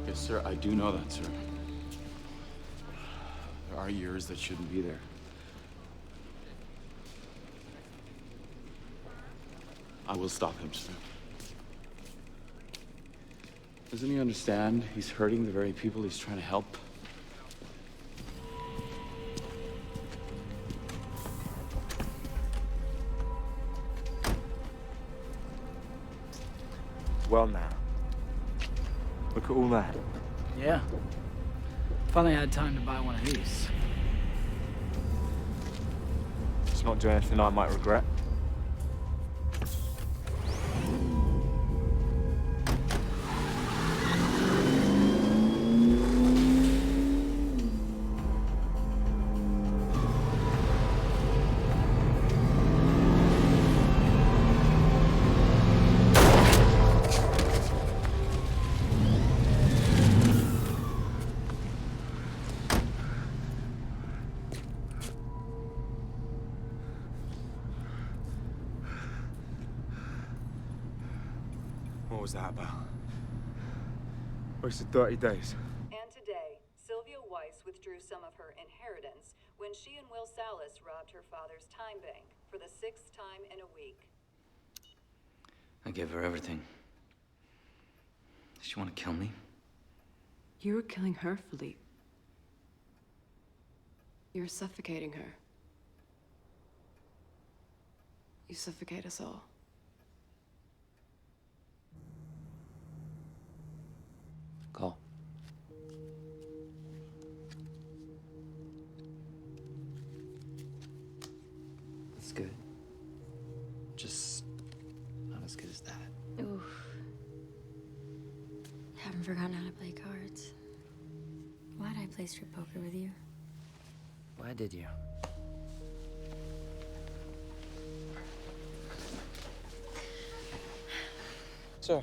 Yes, sir, I do know that, sir. There are years that shouldn't be there. I will stop him, sir. Doesn't he understand he's hurting the very people he's trying to help? Well now. Look at all that. Yeah. Finally had time to buy one of these. It's not doing anything I might regret. What was that about? Wasted 30 days. And today, Sylvia Weiss withdrew some of her inheritance when she and Will Salas robbed her father's time bank for the 6th time in a week. I gave her everything. Does she want to kill me? You were killing her, Philippe. You're suffocating her. You suffocate us all. Call. That's good. Just not as good as that. Oof. Haven't forgotten how to play cards. Why'd I play strip poker with you? Why did you? Sir,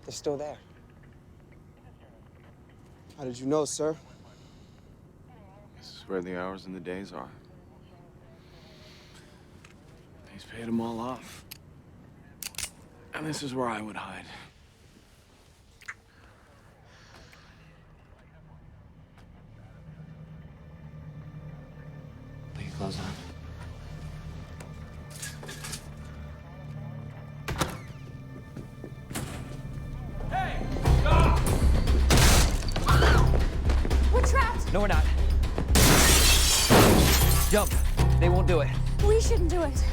they're still there. How did you know, sir? This is where the hours and the days are. He's paid them all off. And this is where I would hide. Put your clothes on. We're trapped! No, we're not. Jump. They won't do it. We shouldn't do it.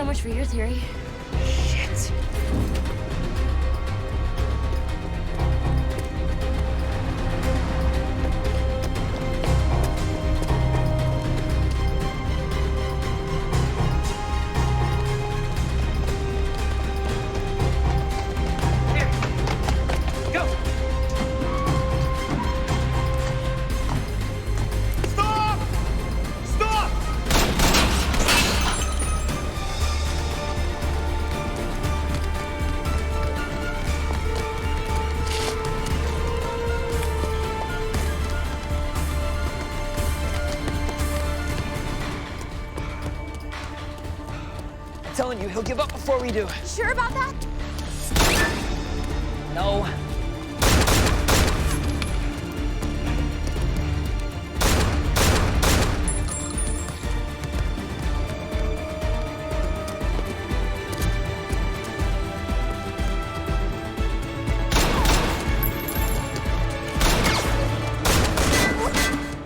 much for your theory. Shit. I'm telling you, he'll give up before we do. Sure about that? No.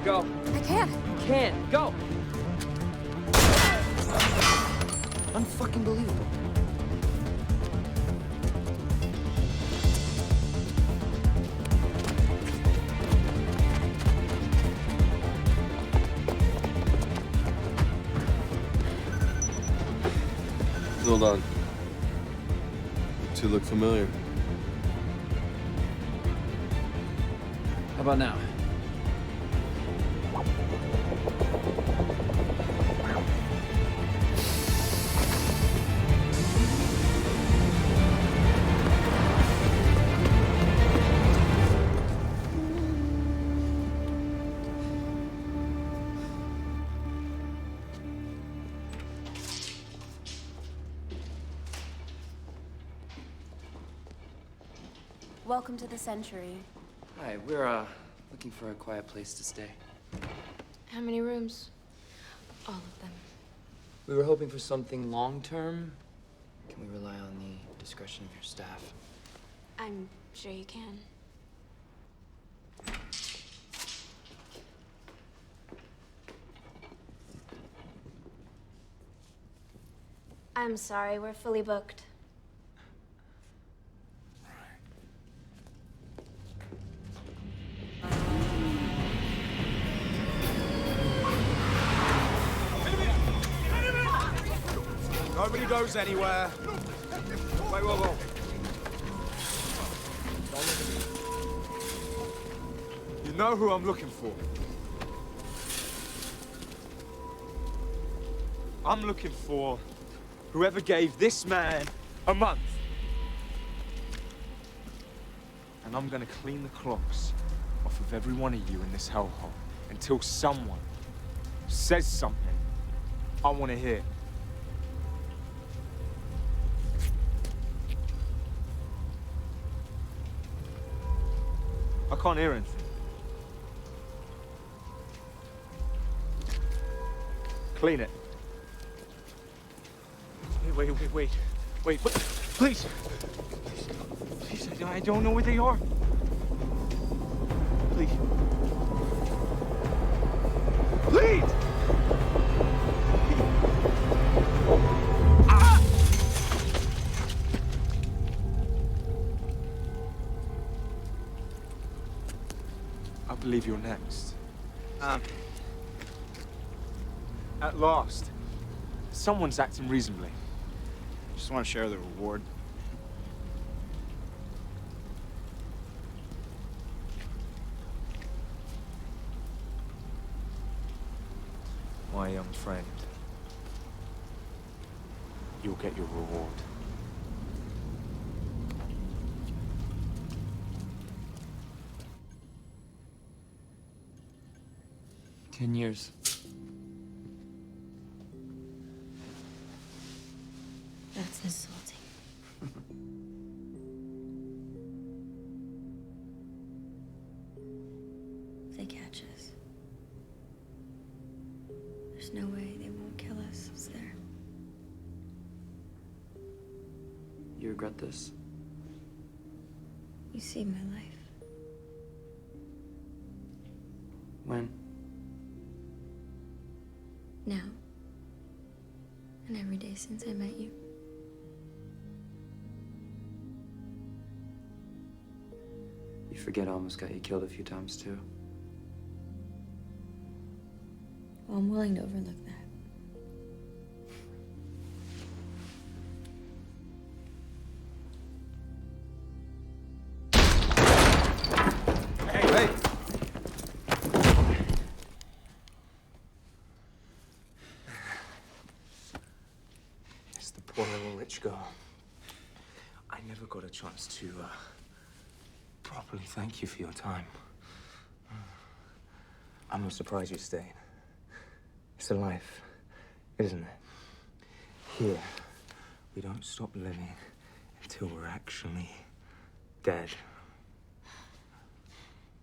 Go. I can't. You can. Go. Unfucking believable. Hold on. You two look familiar. How about now? Welcome to the Century. Hi, we're looking for a quiet place to stay. How many rooms? All of them. We were hoping for something long-term. Can we rely on the discretion of your staff? I'm sure you can. I'm sorry, we're fully booked. Nobody goes anywhere. Wait, whoa, whoa. Don't look at me. You know who I'm looking for. I'm looking for whoever gave this man a month. And I'm gonna clean the clocks off of every one of you in this hellhole until someone says something I want to hear. I can't hear anything. Clean it. Wait, please. Please, I don't know where they are. Please. Please! Ah! I believe you're next. At last, someone's acting reasonably. Just want to share the reward. My young friend, you'll get your reward. Ten years. That's insulting. If they catch us, there's no way they won't kill us, is there? You regret this? You saved my life. When? Now. And every day since I met you. You forget I almost got you killed a few times, too. Well, I'm willing to overlook that. Hey! It's the poor little rich girl. I never got a chance to, properly thank you for your time. I'm not surprised you stayed. It's a life, isn't it? Here, we don't stop living until we're actually dead.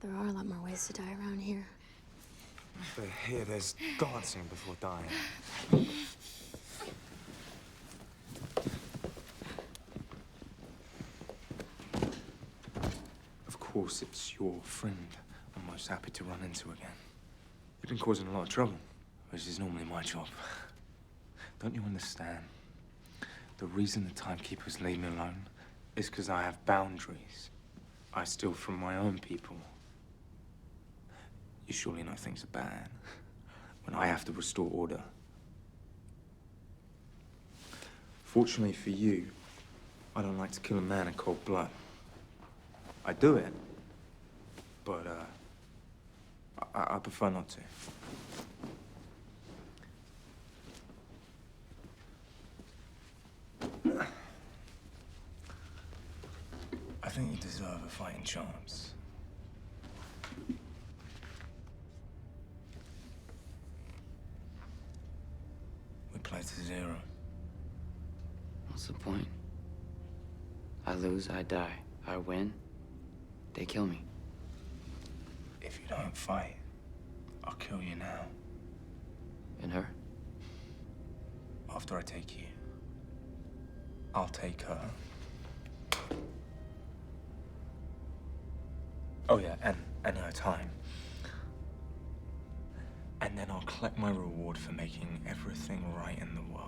There are a lot more ways to die around here. But here, there's dancing before dying. Of course, it's your friend I'm most happy to run into again. You've been causing a lot of trouble, which is normally my job. Don't you understand? The reason the timekeepers leave me alone is because I have boundaries. I steal from my own people. You surely know things are bad when I have to restore order. Fortunately for you, I don't like to kill a man in cold blood. I do it, but I prefer not to. I think you deserve a fighting chance. We play to 0. What's the point? I lose, I die. I win, they kill me. If you don't fight, I'll kill you now. And her? After I take you, I'll take her. Oh yeah, and her time. And then I'll collect my reward for making everything right in the world.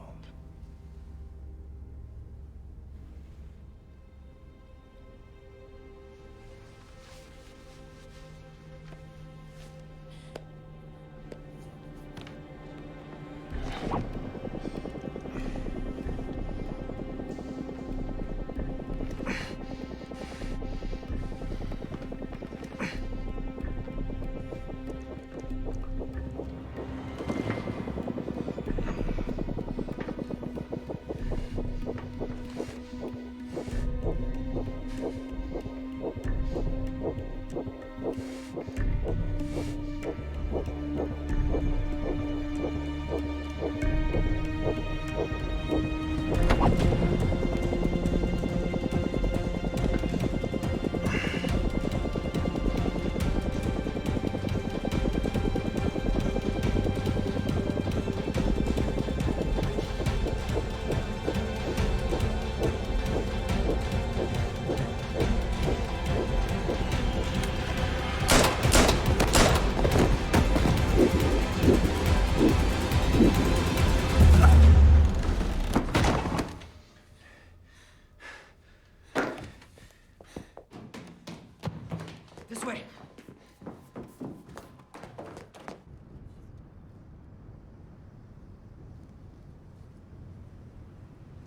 This way.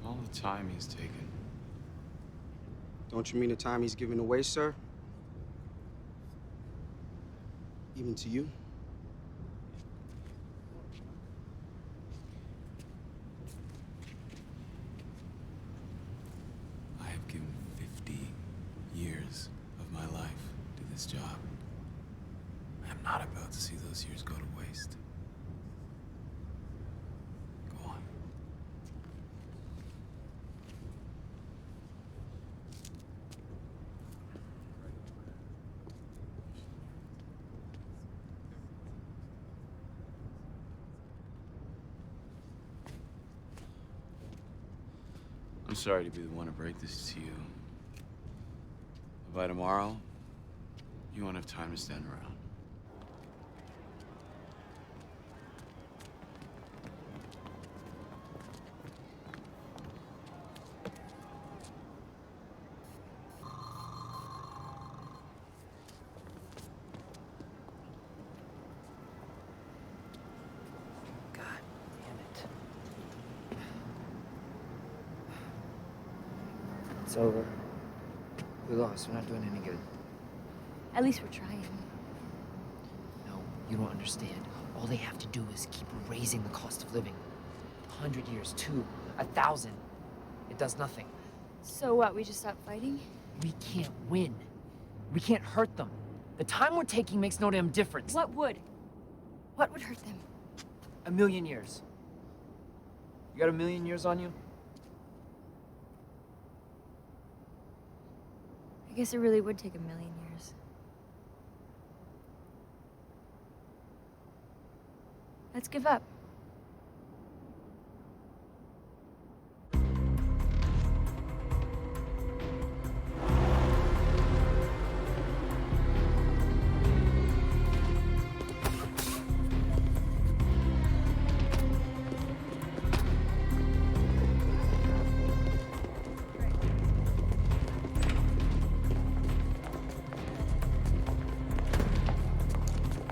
All the time he's taken. Don't you mean the time he's giving away, sir? Even to you? I have given 50 years of my life to this job. I'm not about to see those years go to waste. Go on. I'm sorry to be the one to break this to you. But by tomorrow, you won't have time to stand around. It's over. We lost. We're not doing any good. At least we're trying. No, you don't understand. All they have to do is keep raising the cost of living. 100 years, 2, 1,000. It does nothing. So what, we just stop fighting? We can't win. We can't hurt them. The time we're taking makes no damn difference. What would? What would hurt them? 1,000,000 years. You got 1,000,000 years on you? I guess it really would take 1,000,000 years. Let's give up.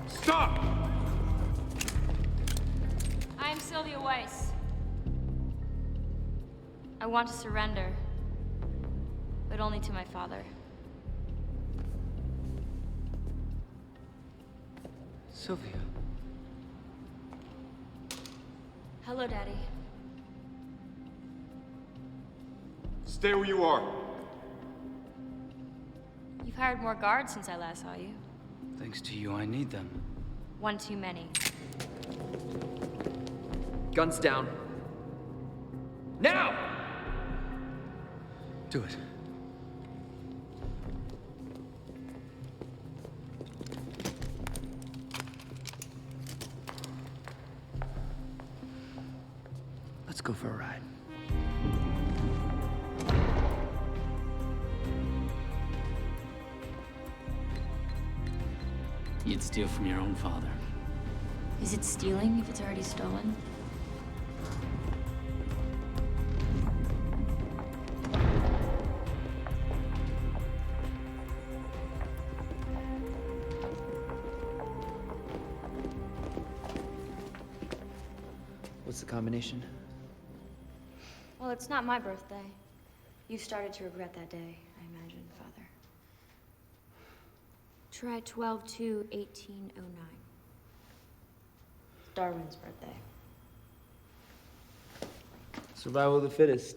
Stop! I'm Sylvia Weiss. I want to surrender, but only to my father. Sylvia. Hello, Daddy. Stay where you are. You've hired more guards since I last saw you. Thanks to you, I need them. One too many. Guns down. Now! Do it. Let's go for a ride. You'd steal from your own father. Is it stealing if it's already stolen? What's the combination? Well, it's not my birthday. You started to regret that day, I imagine, Father. Try 12/2/1809. Darwin's birthday. Survival of the fittest.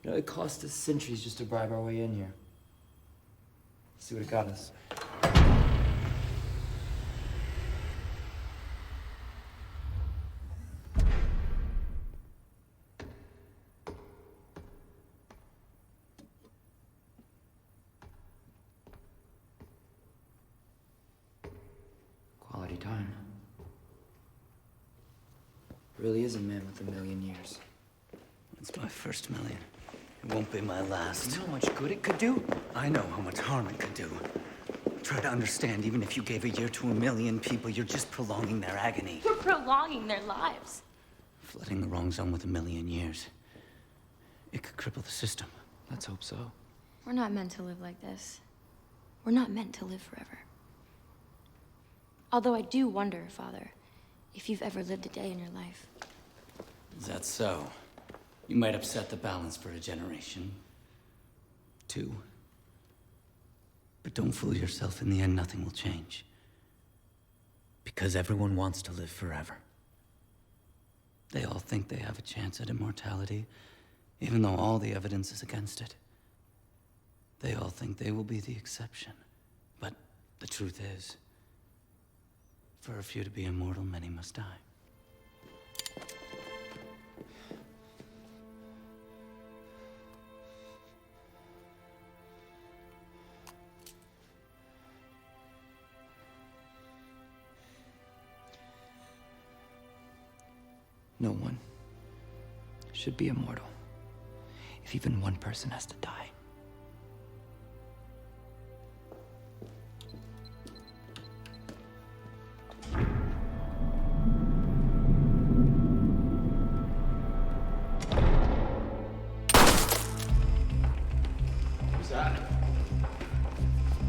You know, it cost us centuries just to bribe our way in here. Let's see what it got us. Quality time. Really is a man with 1,000,000 years. It's my first 1,000,000. It won't be my last. You know how much good it could do? I know how much harm it could do. Try to understand, even if you gave a year to 1,000,000 people, you're just prolonging their agony. You're prolonging their lives. Flooding the wrong zone with 1,000,000 years. It could cripple the system. Let's hope so. We're not meant to live like this. We're not meant to live forever. Although I do wonder, Father, if you've ever lived a day in your life. Is that so? You might upset the balance for a generation. 2. But don't fool yourself. In the end, nothing will change. Because everyone wants to live forever. They all think they have a chance at immortality, even though all the evidence is against it. They all think they will be the exception. But the truth is, for a few to be immortal, many must die. No one should be immortal if even one person has to die. Who's that?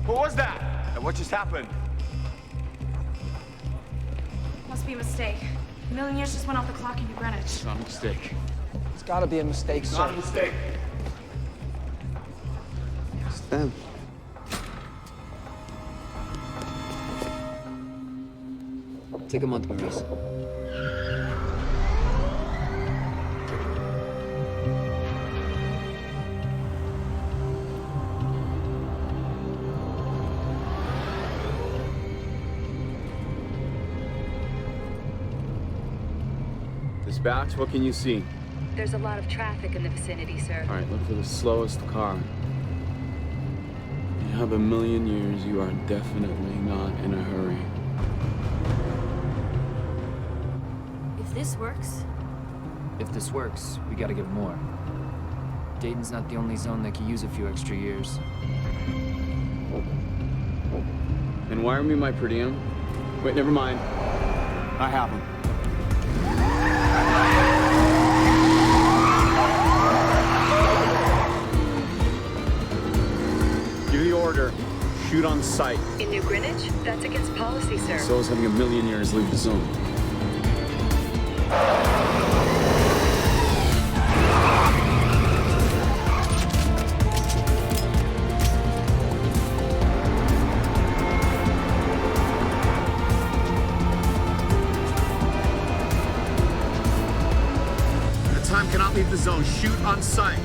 What was that? And what just happened? Must be a mistake. 1,000,000 years just went off the clock in New Greenwich. It's not a mistake. It's gotta be a mistake, sir. Not a mistake. It's them. Take a month, Maurice. Dispatch, what can you see? There's a lot of traffic in the vicinity, sir. All right, look for the slowest car. You have a million years, you are definitely not in a hurry. If this works, If this works, we gotta give more. Dayton's not the only zone that could use a few extra years. And wire me my per diem. Wait, never mind. I have him. Give the order. Shoot on sight. In New Greenwich? That's against policy, sir. So is having a million years leave the zone. The time cannot leave the zone. Shoot on sight.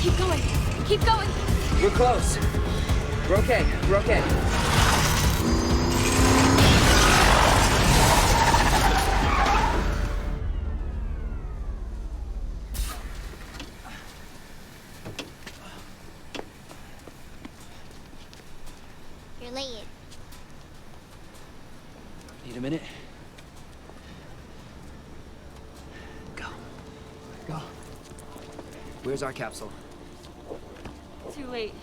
keep going. Keep going. We're close. We're okay. We're okay. You're late. Need a minute? Go. Go. Where's our capsule? Too late.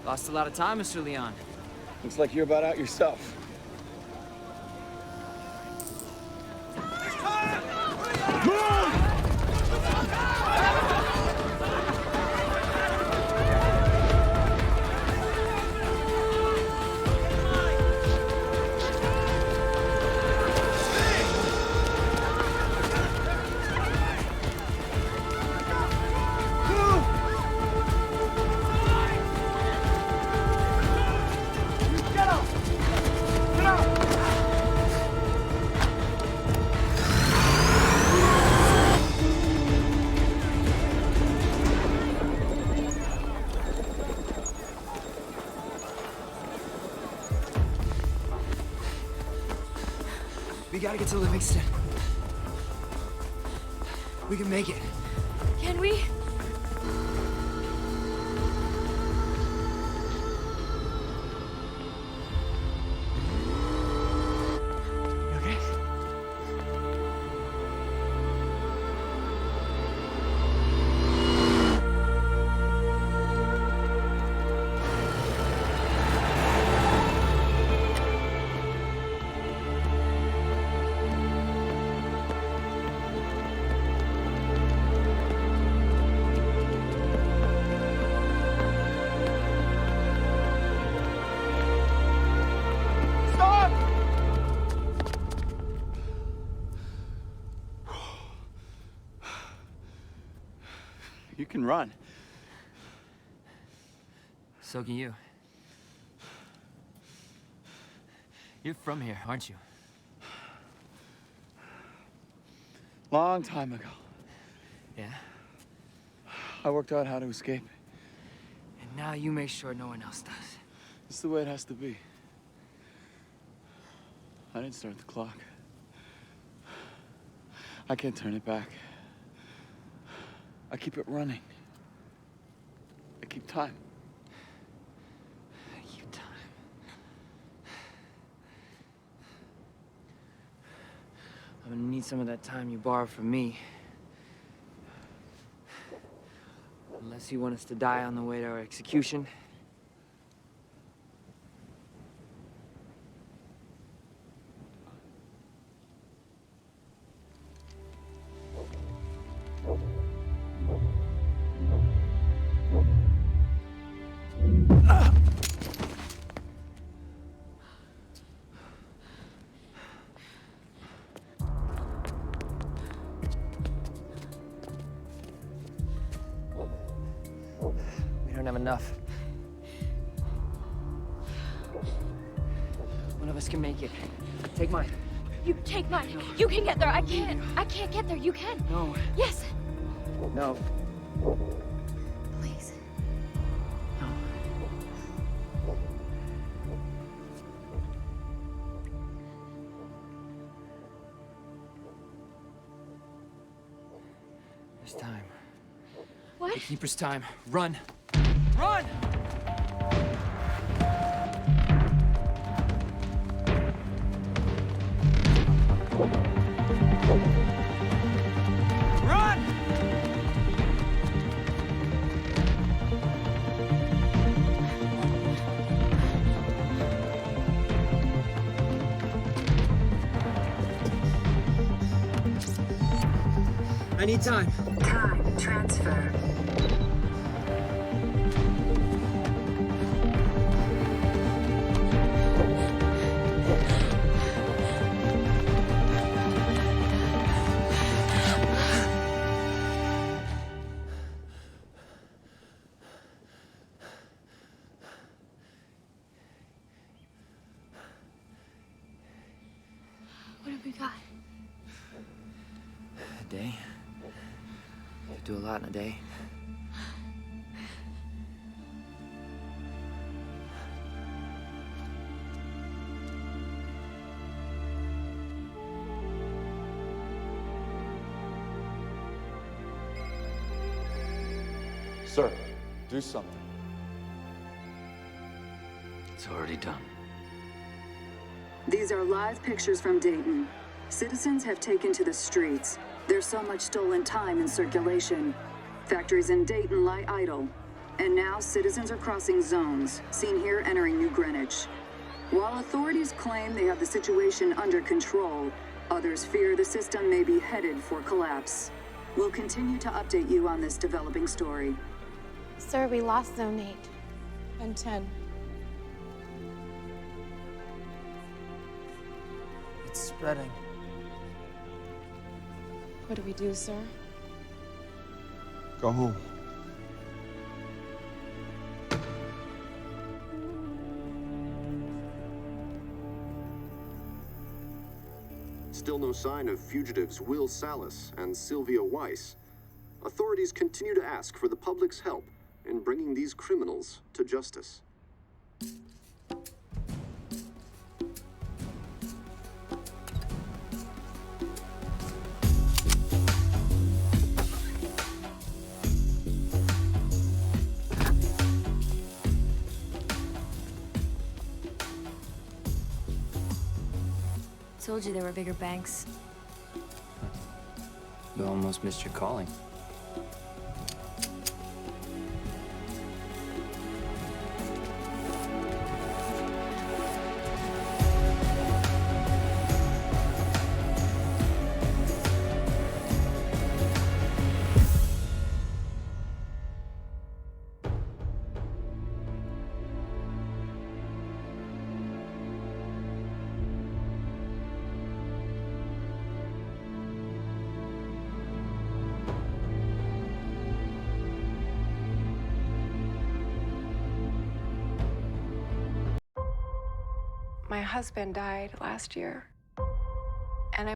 Lost a lot of time, Mr. Leon. Looks like you're about out yourself. We gotta get to Livingston. We can make it. Can we? You okay? Stop! You can run. So can you. You're from here, aren't you? Long time ago. Yeah? I worked out how to escape. And now you make sure no one else does. It's the way it has to be. I didn't start the clock. I can't turn it back. I keep it running. I keep time. Keep time. I'm gonna need some of that time you borrowed from me. Unless you want us to die on the way to our execution. We don't have enough. One of us can make it. Take mine. You take mine. You can get there. I can't. I can't get there. You can. No. Yes. No. Please. No. There's time. What? The Keeper's time. Run! Run! Run! I need time. Time transfer. What have we got? A day. You do a lot in a day. Sir, do something. It's already done. These are live pictures from Dayton. Citizens have taken to the streets. There's so much stolen time in circulation. Factories in Dayton lie idle. And now citizens are crossing zones, seen here entering New Greenwich. While authorities claim they have the situation under control, others fear the system may be headed for collapse. We'll continue to update you on this developing story. Sir, we lost Zone 8 and 10. It's spreading. What do we do, sir? Go home. Still no sign of fugitives Will Salas and Sylvia Weiss. Authorities continue to ask for the public's help in bringing these criminals to justice. Told you there were bigger banks. You almost missed your calling. My husband died last year.